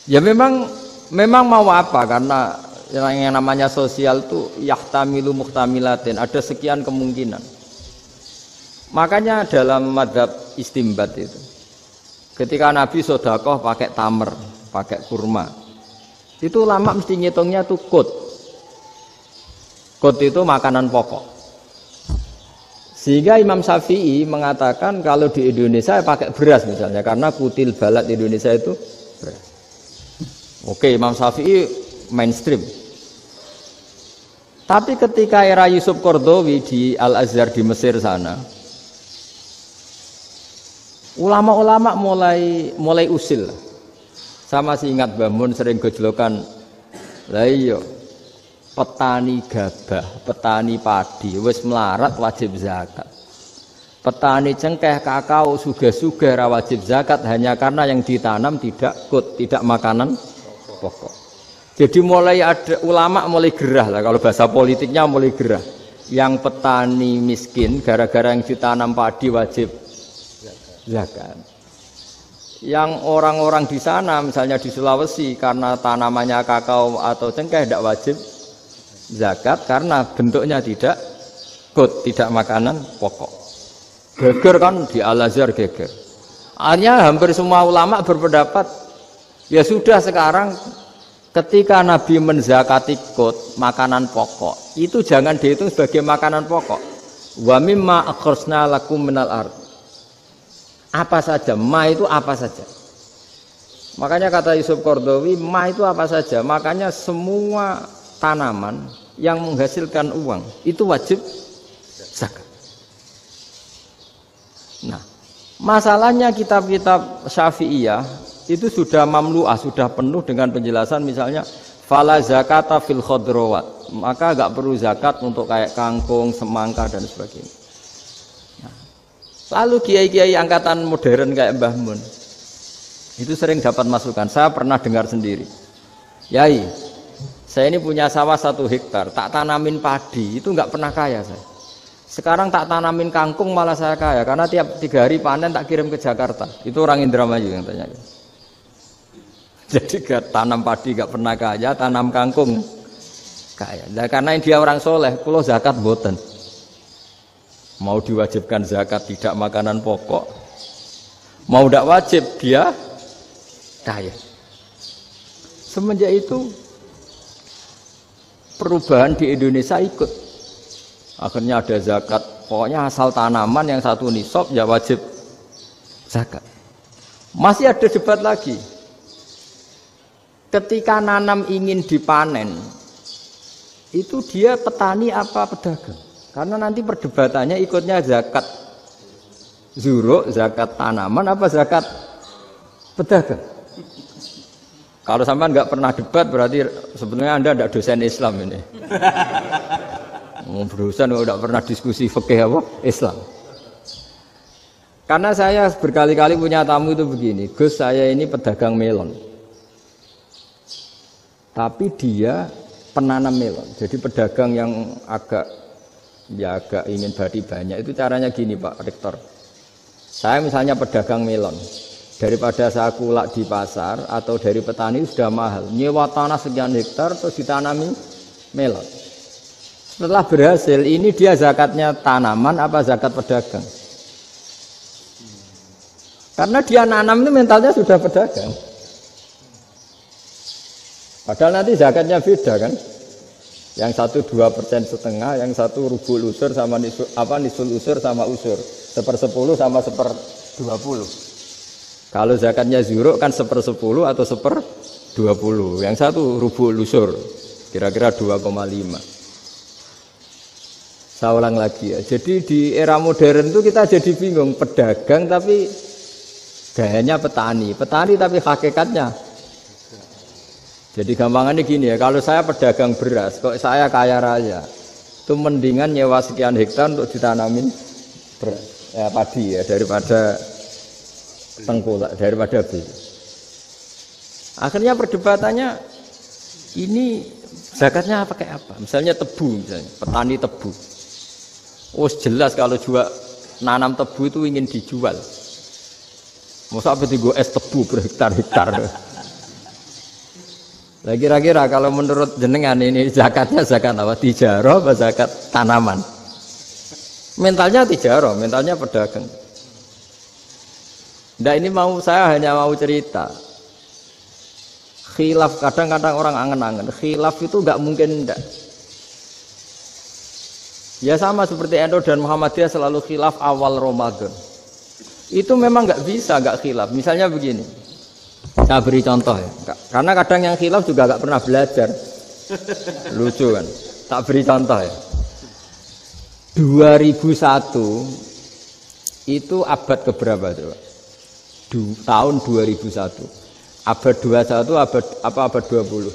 Ya memang mau apa? Karena yang namanya sosial itu yahtamilu muhtamilatin, ada sekian kemungkinan. Makanya dalam madzhab istimbat itu, ketika Nabi sedekah pakai tamer, pakai kurma, itu ulama mesti ngitungnya tuh kut. Kut itu makanan pokok. Sehingga Imam Syafi'i mengatakan kalau di Indonesia pakai beras misalnya, karena kutil balad di Indonesia itu beras. Oke, Imam Syafi'i mainstream. Tapi ketika era Yusuf Qaradawi di Al-Azhar di Mesir sana, ulama-ulama mulai usil. Saya masih ingat Mbah Mun sering gojlokan, lah iya, petani gabah, petani padi, wis melarat wajib zakat. Petani cengkeh, kakao, sugih-sugih ra wajib zakat hanya karena yang ditanam tidak kut, tidak makanan pokok. Jadi mulai ada ulama mulai gerah lah, kalau bahasa politiknya mulai gerah. Yang petani miskin gara-gara yang ditanam padi wajib zakat. Yang orang-orang di sana misalnya di Sulawesi karena tanamannya kakao atau cengkeh tidak wajib zakat karena bentuknya tidak kut, tidak makanan pokok. Geger kan di Al-Azhar geger. Akhirnya hampir semua ulama berpendapat ya sudah sekarang ketika Nabi menzakati kut, makanan pokok, itu jangan dihitung sebagai makanan pokok. Wa mimma akhrsna lakum minal ard. Apa saja, ma itu apa saja. Makanya kata Yusuf Qaradawi, ma itu apa saja. Makanya semua tanaman yang menghasilkan uang itu wajib zakat. Nah, masalahnya kitab-kitab Syafi'iyah itu sudah mamlu'ah, sudah penuh dengan penjelasan misalnya fala zakata fil khadrawat, maka enggak perlu zakat untuk kayak kangkung, semangka dan sebagainya. Nah, lalu kiai-kiai angkatan modern kayak Mbah Mun itu sering dapat masukan. Saya pernah dengar sendiri, Yai, Saya ini punya sawah 1 hektar, tak tanamin padi, itu nggak pernah kaya saya. Sekarang tak tanamin kangkung malah saya kaya, karena tiap 3 hari panen tak kirim ke Jakarta. Itu orang Indramayu yang tanya. Jadi gak tanam padi gak pernah kaya, tanam kangkung kaya. Nah, karena dia orang soleh, kalau zakat boten. Mau diwajibkan zakat tidak makanan pokok, mau tidak wajib dia kaya. Semenjak itu perubahan di Indonesia ikut. Akhirnya ada zakat. Pokoknya asal tanaman yang 1 nisab ya wajib zakat. Masih ada debat lagi. Ketika nanam ingin dipanen, itu dia petani apa pedagang? Karena nanti perdebatannya ikutnya zakat zuruk, zakat tanaman apa zakat pedagang. Kalau sampean nggak pernah debat berarti sebenarnya Anda tidak dosen Islam ini. Dosen nggak pernah diskusi fikih apa Islam. Karena saya berkali-kali punya tamu itu begini, Gus saya ini pedagang melon. Tapi dia penanam melon. Jadi pedagang yang agak ingin badi banyak itu caranya gini Pak Rektor. Saya misalnya pedagang melon. Daripada saya kulak di pasar atau dari petani sudah mahal. Nyewa tanah sekian hektar terus ditanami melon. Setelah berhasil, ini dia zakatnya tanaman apa zakat pedagang? Karena dia nanam itu mentalnya sudah pedagang. Padahal nanti zakatnya beda kan? Yang 1 2,5%, yang 1 rubul usur sama nisul usur sama usur. 1/10 sama 1/20. Kalau zakatnya zuruk kan 1/10 atau 1/20. Yang 1 rubul usur, kira-kira 2,5. Saya ulang lagi ya. Jadi di era modern itu kita jadi bingung, pedagang tapi gayanya petani, petani tapi hakikatnya. Jadi gampangannya gini ya, kalau saya pedagang beras, kok saya kaya raya, itu mendingan nyewa sekian hektar untuk ditanamin beras, ya, padi ya, daripada tengkulak, daripada beli. Akhirnya perdebatannya ini zakatnya pakai apa? Misalnya tebu, misalnya petani tebu. Oh jelas kalau jual nanam tebu itu ingin dijual. Masa apa tiga es tebu berhektar-hektar. Nah, kira-kira kalau menurut jenengan ini zakatnya zakat apa? Tijarah apa zakat tanaman? Mentalnya tijarah, mentalnya pedagang. Nah ini saya hanya mau cerita. Khilaf kadang-kadang orang angen-angen. Khilaf itu nggak mungkin enggak. Ya sama seperti NU dan Muhammadiyah selalu khilaf awal Ramadan. Itu memang nggak bisa nggak khilaf. Misalnya begini, saya beri contoh ya. Karena kadang yang khilaf juga nggak pernah belajar. Lucu kan? Tak beri contoh ya. 2001 itu abad keberapa coba? Tahun 2001. Abad 21 abad 20?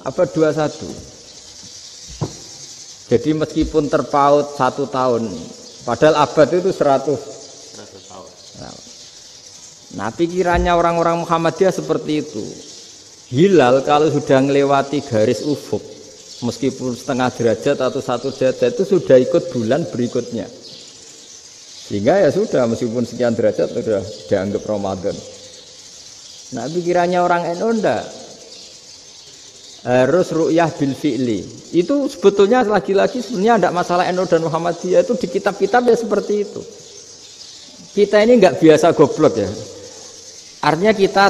Abad 21. Jadi meskipun terpaut 1 tahun, padahal abad itu 100 tahun. Nah pikirannya orang-orang Muhammadiyah seperti itu. Hilal kalau sudah melewati garis ufuk, meskipun setengah derajat atau 1 derajat itu sudah ikut bulan berikutnya. Sehingga ya sudah meskipun sekian derajat sudah dianggap Ramadan. Nah pikirannya orang NU enggak. Harus ru'yah bil fi'li. Itu sebetulnya lagi-lagi sebenarnya tidak masalah NU dan Muhammadiyah, itu di kitab-kitab ya seperti itu. Kita ini enggak biasa goblok ya. Artinya kita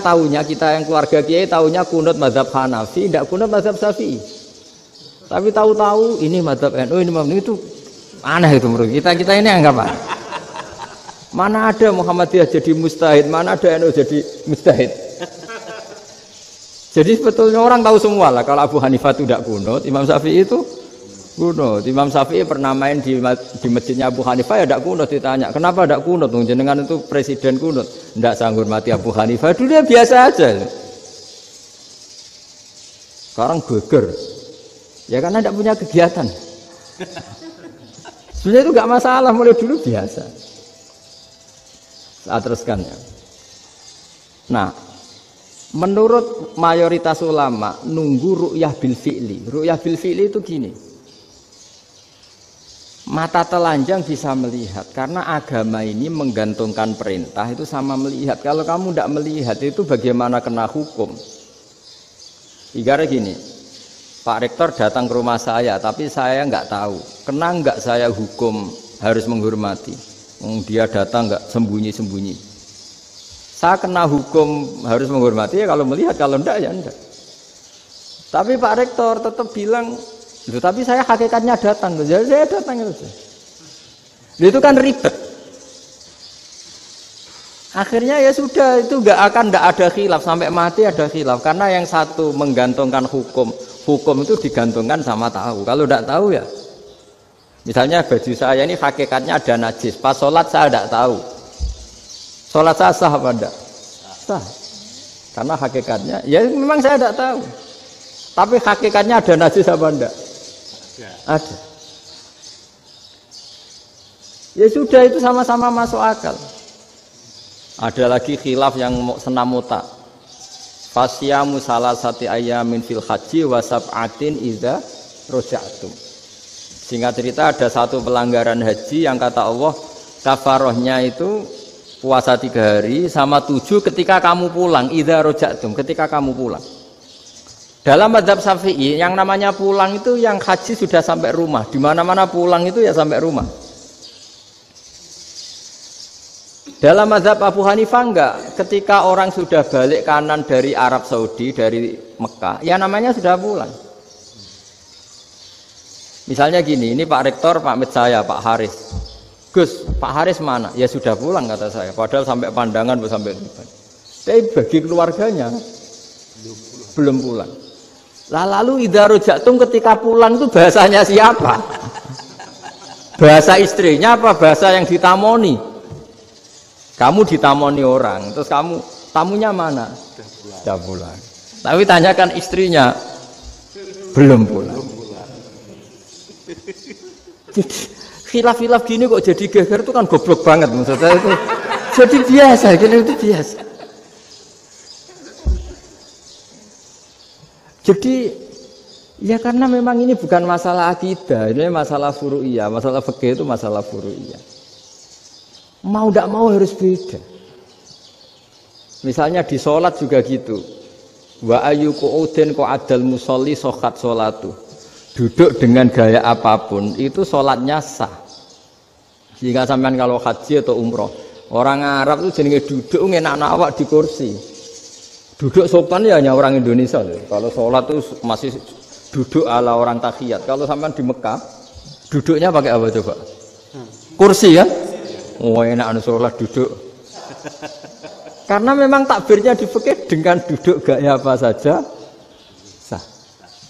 yang keluarga kiai tahunya kunut mazhab Hanafi, tidak kunut mazhab Syafi'i. Tapi tahu-tahu ini mazhab NU, ini mazhab itu aneh itu menurut kita. Kita ini anggap apa? Mana ada Muhammadiyah jadi mustahid, mana ada NU jadi mustahid. Jadi sebetulnya orang tahu semua lah kalau Abu Hanifah itu tidak kunut, Imam Syafi'i itu kunut. Imam Syafi'i pernah main di masjidnya Abu Hanifah ya tidak kunut, ditanya kenapa tidak kunut? Jenengan itu presiden kunut, tidak sanggup mati Abu Hanifah. Dulu dia biasa aja. Sekarang geger, ya karena tidak punya kegiatan. Sebenarnya itu nggak masalah, mulai dulu biasa. Saya teruskan ya. Nah. Menurut mayoritas ulama nunggu ru'yah bil fi'li. Ru'yah bil fi'li itu gini. Mata telanjang bisa melihat karena agama ini menggantungkan perintah itu sama melihat. Kalau kamu tidak melihat itu bagaimana kena hukum? Ibarat gini, Pak Rektor datang ke rumah saya tapi saya nggak tahu. Kena nggak saya hukum harus menghormati? Dia datang nggak sembunyi-sembunyi. Saya kena hukum harus menghormati ya kalau melihat, kalau enggak ya enggak. Tapi Pak Rektor tetap bilang, tapi saya hakikatnya datang, jadi saya datang itu. Itu kan ribet. Akhirnya ya sudah, itu nggak ada khilaf sampai mati ada khilaf karena yang satu menggantungkan hukum itu digantungkan sama tahu. Kalau tidak tahu ya, misalnya baju saya ini hakikatnya ada najis, pas sholat saya tidak tahu. Sholat saya sah apa enggak? Sah. Karena hakikatnya, ya memang saya tidak tahu. Tapi hakikatnya ada najis apa enggak? Ada. Ya sudah, itu sama-sama masuk akal. Ada lagi khilaf yang senam muta. Fasyamu salasati ayamin fil haji wa sab'atin idza raja'tum. Singkat cerita ada satu pelanggaran haji yang kata Allah kafarohnya itu puasa 3 hari sama 7 ketika kamu pulang, idza raja'tum, ketika kamu pulang. Dalam mazhab Syafi'i yang namanya pulang itu yang haji sudah sampai rumah. Di mana-mana pulang itu ya sampai rumah. Dalam mazhab Abu Hanifah enggak, ketika orang sudah balik kanan dari Arab Saudi, dari Mekah, ya namanya sudah pulang. Misalnya gini, ini Pak Rektor, Pak Med saya, Pak Haris. Gus, Pak Haris mana? Ya sudah pulang kata saya, padahal sampai Pandangan, sampai Tuban. Tapi bagi keluarganya, belum pulang. Lalu idza raja'tum ketika pulang itu bahasanya siapa? Bahasa istrinya apa bahasa yang ditamoni? Kamu ditamoni orang, terus kamu tamunya mana? Sudah pulang. Tapi tanyakan istrinya, belum pulang. Khilaf-khilaf gini kok jadi geger itu kan goblok banget maksudnya itu. Jadi biasa, gini itu biasa. Jadi ya karena memang ini bukan masalah akidah, ini masalah furu'iyah, masalah fikih itu masalah furu'iyah. Mau tidak mau harus beda. Misalnya di sholat juga gitu. Wa ayyuku udin ko adal musolli sokat sholatu. Duduk dengan gaya apapun itu sholatnya sah. Sehingga sampean kalau haji atau umroh, orang Arab itu jenenge duduk ngenak awak di kursi. Duduk sopan ya hanya orang Indonesia. Kalau sholat itu masih duduk ala orang tahiyat. Kalau sampean di Mekah, duduknya pakai apa coba? Kursi ya. Oh enak sholat duduk. Karena memang takbirnya di fikih dengan duduk gaya apa saja sah.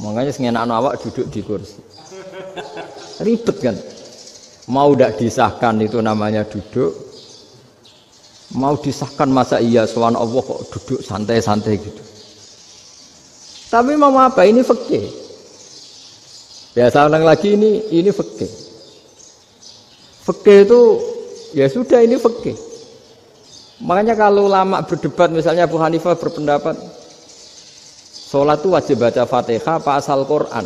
Makanya sengenak awak duduk di kursi. Ribet kan? Mau tidak disahkan itu namanya duduk. Mau disahkan masa iya sowan Allah kok duduk santai-santai gitu. Tapi mau apa? Ini fikih. Biasa ulang lagi ini fikih. Fikih itu ya sudah ini fikih. Makanya kalau ulama berdebat misalnya Abu Hanifah berpendapat sholat itu wajib baca Fatihah apa asal Quran.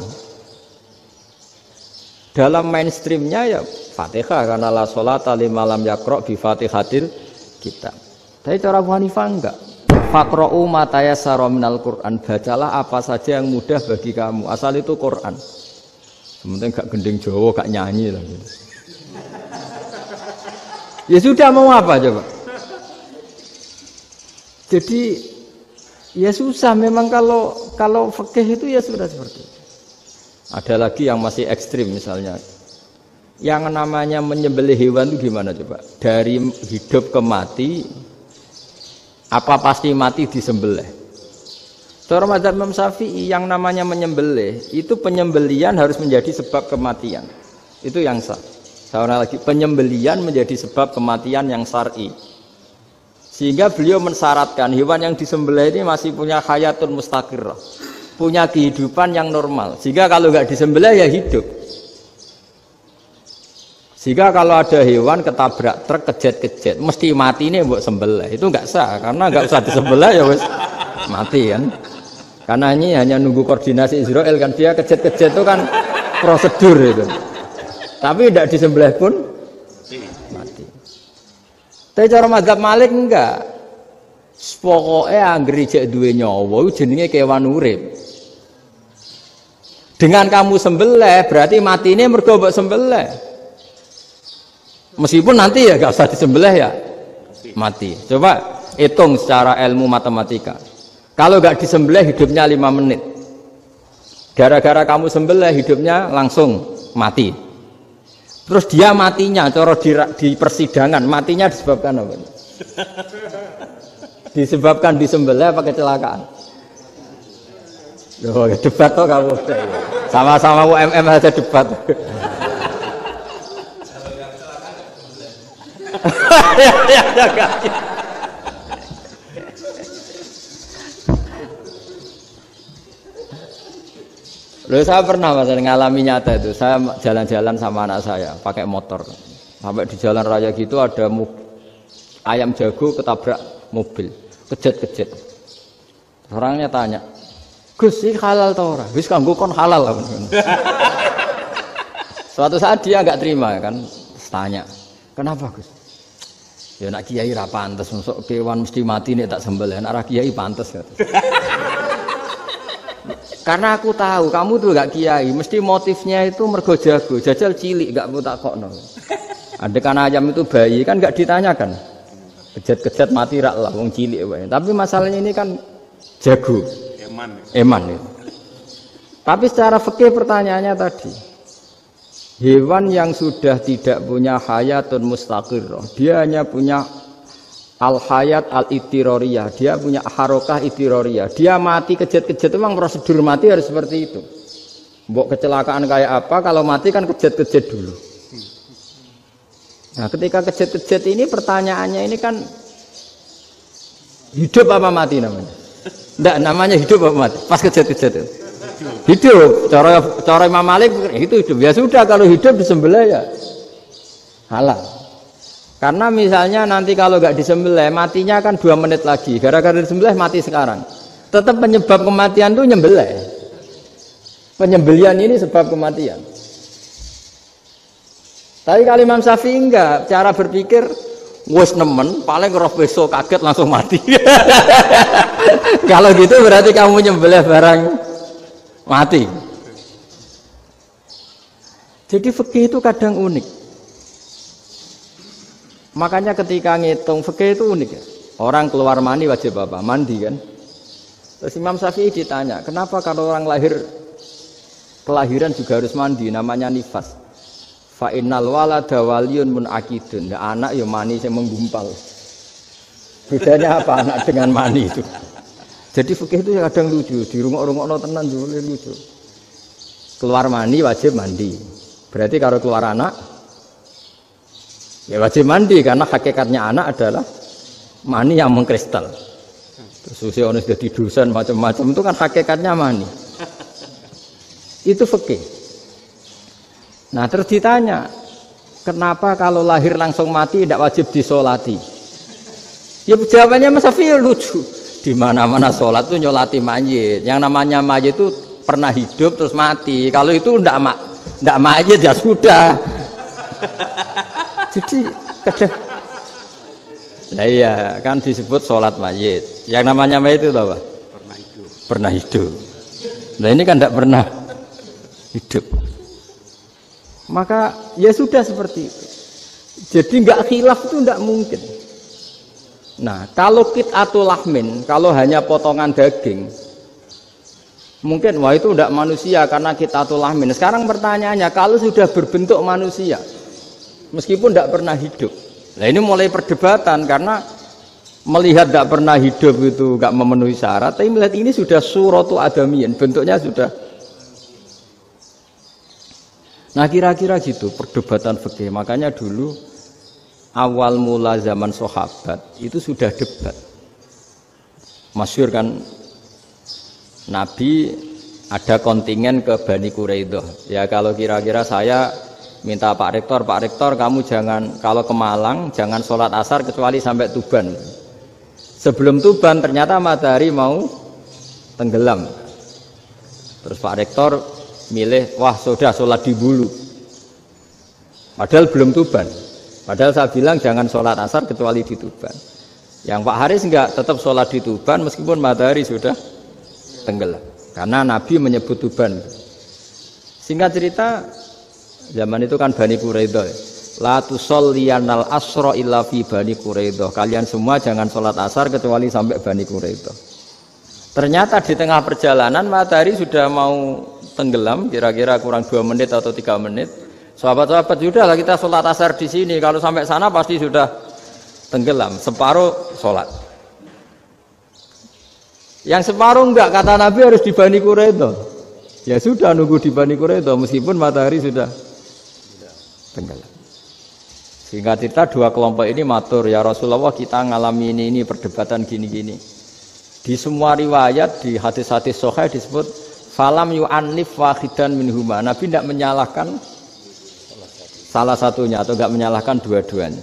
Dalam mainstreamnya ya Fatihah karena la sholata liman lam yaqra bi Fatihatil kitab. Tapi cara Abu Hanifah enggak. Faqra'u ma tayassara minal Quran, bacalah apa saja yang mudah bagi kamu. Asal itu Quran. Sementing gak gending Jawa, gak nyanyi lah gitu. Ya sudah mau apa coba? Jadi ya susah memang kalau fikih itu ya sudah seperti itu. Ada lagi yang masih ekstrim misalnya. Yang namanya menyembelih hewan itu gimana coba? Dari hidup ke mati apa pasti mati disembelih? Cara mazhab Imam Syafi'i yang namanya menyembelih itu penyembelian harus menjadi sebab kematian. Itu yang sah. Seorang lagi penyembelian menjadi sebab kematian yang syar'i. Sehingga beliau mensyaratkan hewan yang disembelih ini masih punya hayatun mustaqirrah, punya kehidupan yang normal. Sehingga kalau nggak disembelih ya hidup. Sehingga kalau ada hewan ketabrak truk kejet-kejet, mesti mati ini buat sembelih. Itu nggak sah karena nggak usah disembelih ya wes mati kan. Karena ini hanya nunggu koordinasi Israel kan, dia kejet-kejet itu kan prosedur itu. Tapi tidak disembelih pun mati. Tapi cara mazhab Malik enggak. Pokoknya anggere jek duwe nyawa jenenge kewan urip. Dengan kamu sembelih berarti mati ini mergo mbok sembelih. Meskipun nanti ya gak usah disembelih ya mati. Coba hitung secara ilmu matematika. Kalau gak disembelih hidupnya 5 menit. Gara-gara kamu sembelih hidupnya langsung mati. Terus dia matinya cara di persidangan matinya disebabkan apa? Disebabkan disembelih apa kecelakaan? Loh, debat toh kamu. Sama-sama UMM aja debat. Loh, saya pernah Mas ngalami nyata itu. Saya jalan-jalan sama anak saya pakai motor. Sampai di jalan raya gitu ada ayam jago ketabrak mobil, kejet-kejet. Orangnya tanya, "Gus, ini halal tau ora?" "Wis kanggo kon halal." Suatu saat dia enggak terima kan, tanya, "Kenapa, Gus?" "Ya nak kiai ra pantes, mosok kewan mesti mati nek tak sembelih, nek ra kiai pantes." Karena aku tahu kamu tuh gak kiai, mesti motifnya itu mergo jago, jajal cilik gak mau tak kokno. Adekan ayam itu bayi kan gak ditanyakan. Kejet-kejet mati rak lah wong cilik wae. Tapi masalahnya ini kan jago. Eman itu. Tapi secara fikih pertanyaannya tadi. Hewan yang sudah tidak punya hayatun mustaqirrah, dia hanya punya al-hayat al-ittiroriyah, dia punya harokah ittiroriyah. Dia mati kejet-kejet memang prosedur mati harus seperti itu. Mbok kecelakaan kayak apa, kalau mati kan kejet-kejet dulu. Nah, ketika kejet-kejet ini pertanyaannya ini kan hidup apa mati namanya? Enggak, namanya hidup apa mati? Pas kejet-kejet itu. Hidup. Cara Imam Malik itu hidup. Ya sudah, kalau hidup disembelih ya halal. Karena misalnya nanti kalau nggak disembelih matinya kan 2 menit lagi. Gara-gara disembelih mati sekarang. Tetap penyebab kematian itu nyembelih. Penyembelian ini sebab kematian. Tapi kalau Imam Syafi'i enggak, cara berpikir wis nemen paling roh besok kaget langsung mati. Kalau gitu berarti kamu nyembelih barang mati. Jadi fikih itu kadang unik. Makanya ketika ngitung fikih itu unik ya. Orang keluar mani wajib apa? Mandi kan. Terus Imam Syafi'i ditanya, kenapa kalau orang kelahiran juga harus mandi? Namanya nifas. Fa innal walada waliyun munakidun. Ya, anak ya mani yang menggumpal. Bedanya apa anak dengan mani itu? Jadi fikih itu kadang lucu. Di rumah-rumah tenan juga lucu. Keluar mani wajib mandi. Berarti kalau keluar anak ya wajib mandi karena hakikatnya anak adalah mani yang mengkristal. Terus usia orang sudah didusan macam-macam itu kan hakikatnya mani. Itu fikih. Nah terus ditanya, kenapa kalau lahir langsung mati tidak wajib disolati? Ya jawabannya Mas Syafi'i lucu. Di mana-mana sholat itu nyolati mayit. Yang namanya mayit itu pernah hidup terus mati. Kalau itu tidak mayit ya sudah. Jadi kadang, nah iya kan disebut sholat mayit. Yang namanya mayit itu apa? Pernah hidup. Nah ini kan tidak pernah hidup. Maka ya sudah seperti itu. Jadi nggak khilaf itu tidak mungkin. Nah kalau qit'atul lahmin, kalau hanya potongan daging, mungkin wah itu tidak manusia karena qit'atul lahmin. Sekarang pertanyaannya, kalau sudah berbentuk manusia, meskipun tidak pernah hidup. Nah ini mulai perdebatan karena melihat tidak pernah hidup itu nggak memenuhi syarat. Tapi melihat ini sudah suratu adamiyin, bentuknya sudah. Nah kira-kira gitu perdebatan fikih. Makanya dulu awal mula zaman sahabat itu sudah debat. Masyhur kan Nabi ada kontingen ke Bani Quraidah. Ya kalau kira-kira saya minta Pak Rektor kamu jangan kalau ke Malang jangan sholat asar kecuali sampai Tuban. Sebelum Tuban ternyata matahari mau tenggelam. Terus Pak Rektor milih, wah sudah sholat di Bulu. Padahal belum Tuban. Padahal saya bilang jangan sholat asar kecuali di Tuban. Yang Pak Haris enggak, tetap sholat di Tuban meskipun matahari sudah tenggelam. Karena Nabi menyebut Tuban. Singkat cerita, zaman itu kan Bani Quraidah. La tusolliyanal asra illa fi Bani Quraidah. Kalian semua jangan sholat asar kecuali sampai Bani Quraidah. Ternyata di tengah perjalanan matahari sudah mau tenggelam, kira-kira kurang 2 menit atau 3 menit. Sahabat-sahabat, sudahlah kita sholat asar di sini. Kalau sampai sana pasti sudah tenggelam. Separuh sholat. Yang separuh enggak, kata Nabi harus di Bani Quraidah. Ya sudah nunggu di Bani Quraidah meskipun matahari sudah tenggelam. Sehingga kita dua kelompok ini matur, ya Rasulullah kita ngalami ini perdebatan gini-gini. Di semua riwayat di hadis-hadis sahih disebut falam yu'annif wahidan minhuma. Nabi tidak menyalahkan salah satunya atau enggak menyalahkan dua-duanya.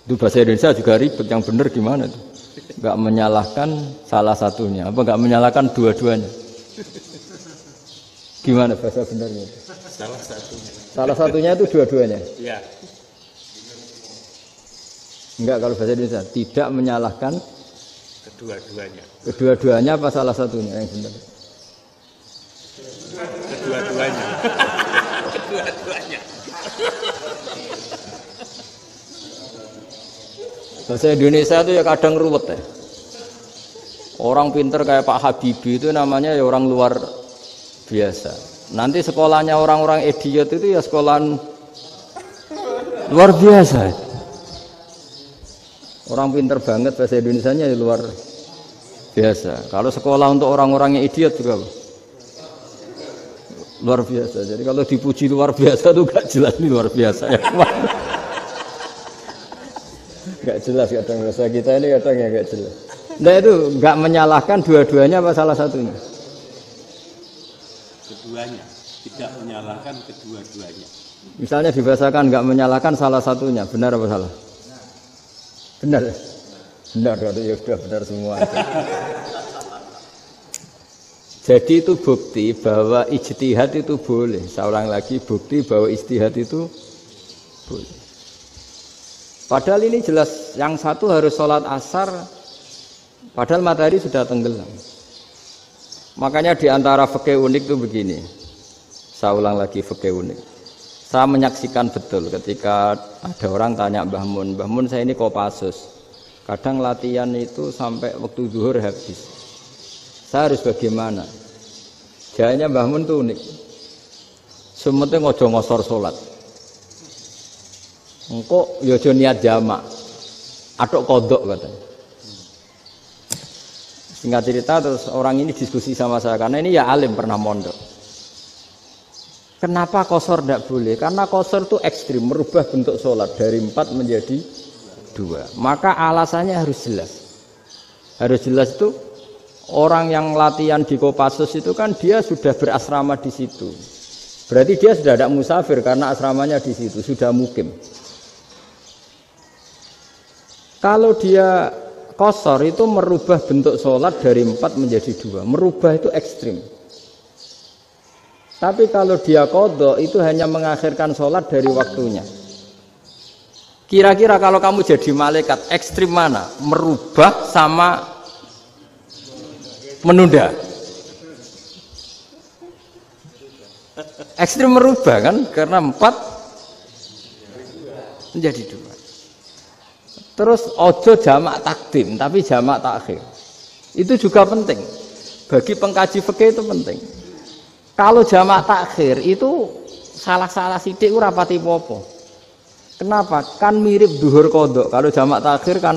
Itu bahasa Indonesia juga ribet, yang benar gimana itu? Enggak menyalahkan salah satunya, apa enggak menyalahkan dua-duanya? Gimana bahasa benarnya? Salah satunya. Salah satunya itu dua-duanya. Iya. Enggak, kalau bahasa Indonesia tidak menyalahkan Kedua-duanya. Kedua-duanya apa salah satunya yang benar? Kedua-duanya. Kedua-duanya. Bahasa Indonesia itu ya kadang ruwet ya. Orang pinter kayak Pak Habibie itu namanya ya orang luar biasa. Nanti sekolahnya orang-orang idiot itu ya sekolahan luar biasa. Orang pinter banget bahasa Indonesianya ya luar biasa. Kalau sekolah untuk orang-orang yang idiot juga luar biasa. Jadi kalau dipuji luar biasa itu gak jelas ini luar biasa ya. Gak jelas kadang bahasa kita ini kadang ya gak jelas. Nah itu gak menyalahkan dua-duanya apa salah satunya? Keduanya. Tidak menyalahkan kedua-duanya. Misalnya dibahasakan gak menyalahkan salah satunya, benar apa salah? Benar, benar, ya sudah benar semua. Jadi itu bukti bahwa ijtihad itu boleh. Saya ulang lagi, bukti bahwa ijtihad itu boleh. Padahal ini jelas, yang satu harus sholat asar, padahal matahari sudah tenggelam. Makanya di antara fikih unik itu begini. Saya ulang lagi fikih unik. Saya menyaksikan betul ketika ada orang tanya Mbah Mun saya ini Kopassus. Kadang latihan itu sampai waktu zuhur habis. Saya harus bagaimana? Jawabnya Mbah Mun itu unik. Sementing ngojo ngosor sholat. Engkau yojo niat jamak. Atok kodok katanya. Singkat cerita terus orang ini diskusi sama saya. Karena ini ya alim pernah mondok. Kenapa kosor tidak boleh? Karena kosor itu ekstrim, merubah bentuk sholat dari 4 menjadi 2. Maka alasannya harus jelas. Harus jelas itu orang yang latihan di Kopassus itu kan dia sudah berasrama di situ. Berarti dia sudah tidak musafir karena asramanya di situ, sudah mukim. Kalau dia kosor itu merubah bentuk sholat dari 4 menjadi 2. Merubah itu ekstrim. Tapi kalau dia qadha itu hanya mengakhirkan sholat dari waktunya. Kira-kira kalau kamu jadi malaikat ekstrim mana? Merubah sama menunda? Ekstrim merubah kan? Karena 4 menjadi 2. Terus ojo jamak takdim tapi jamak takhir. Itu juga penting. Bagi pengkaji fikih itu penting. Kalau jamak takhir itu salah-salah sidik ora pati popo. Kenapa? Kan mirip duhur kodok. Kalau jamak takhir kan,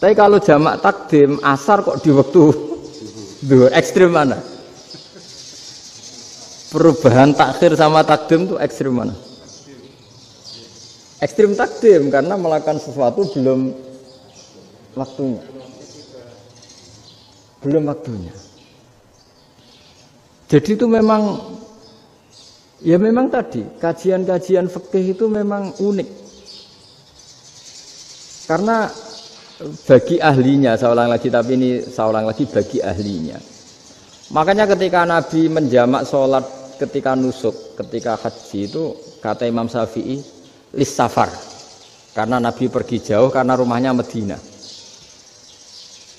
tapi kalau jamak takdim asar kok di waktu duhur, ekstrim mana? Perubahan takhir sama takdim itu ekstrim mana? Ekstrim takdim karena melakukan sesuatu belum waktunya. Belum waktunya. Jadi itu memang, ya memang tadi, kajian-kajian fikih itu memang unik. Karena bagi ahlinya, saya ulang lagi, tapi ini saya ulang lagi bagi ahlinya. Makanya ketika Nabi menjamak sholat ketika nusuk, ketika haji itu kata Imam Syafi'i lis safar, karena Nabi pergi jauh karena rumahnya Madinah.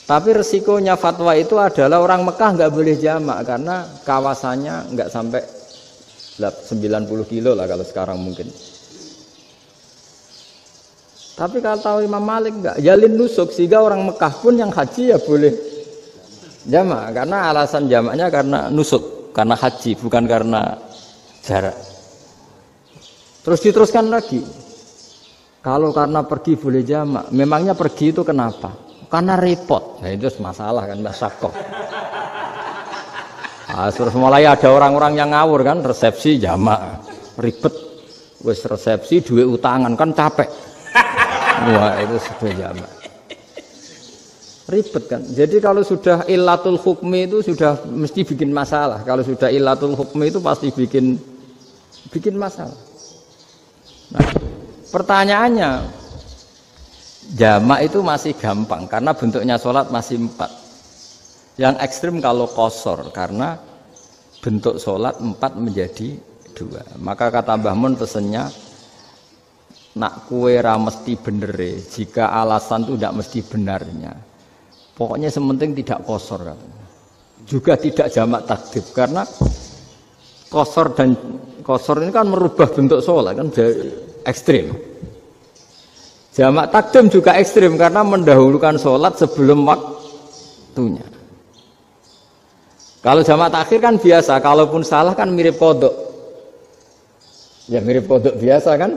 Tapi resikonya fatwa itu adalah orang Mekah nggak boleh jamak karena kawasannya nggak sampai 90 kilo lah kalau sekarang mungkin. Tapi kalau tahu Imam Malik nggak, jalin nusuk sehingga orang Mekah pun yang haji ya boleh jamak karena alasan jamaknya karena nusuk, karena haji bukan karena jarak. Terus diteruskan lagi, kalau karena pergi boleh jamak, memangnya pergi itu kenapa? Karena repot. Nah itu masalah kan, masyakoh. Nah, terus mulai ada orang-orang yang ngawur kan, resepsi jamak, ribet. Wes resepsi duit utangan kan capek. Wah itu sudah jamak. Ribet kan. Jadi kalau sudah illatul hukmi itu sudah mesti bikin masalah. Kalau sudah illatul hukmi itu pasti bikin masalah. Nah, pertanyaannya, jamak itu masih gampang karena bentuknya sholat masih 4. Yang ekstrim kalau qasar karena bentuk sholat 4 menjadi 2. Maka kata Mbah Mun pesennya, nak kue ra mesti benere jika alasan itu tidak mesti benarnya. Pokoknya sementing tidak qasar katanya. Juga tidak jamak takdim karena qasar ini kan merubah bentuk sholat kan ekstrim. Jamak takdim juga ekstrim karena mendahulukan sholat sebelum waktunya. Kalau jamak takhir kan biasa, kalaupun salah kan mirip qodok. Ya mirip qodok biasa kan.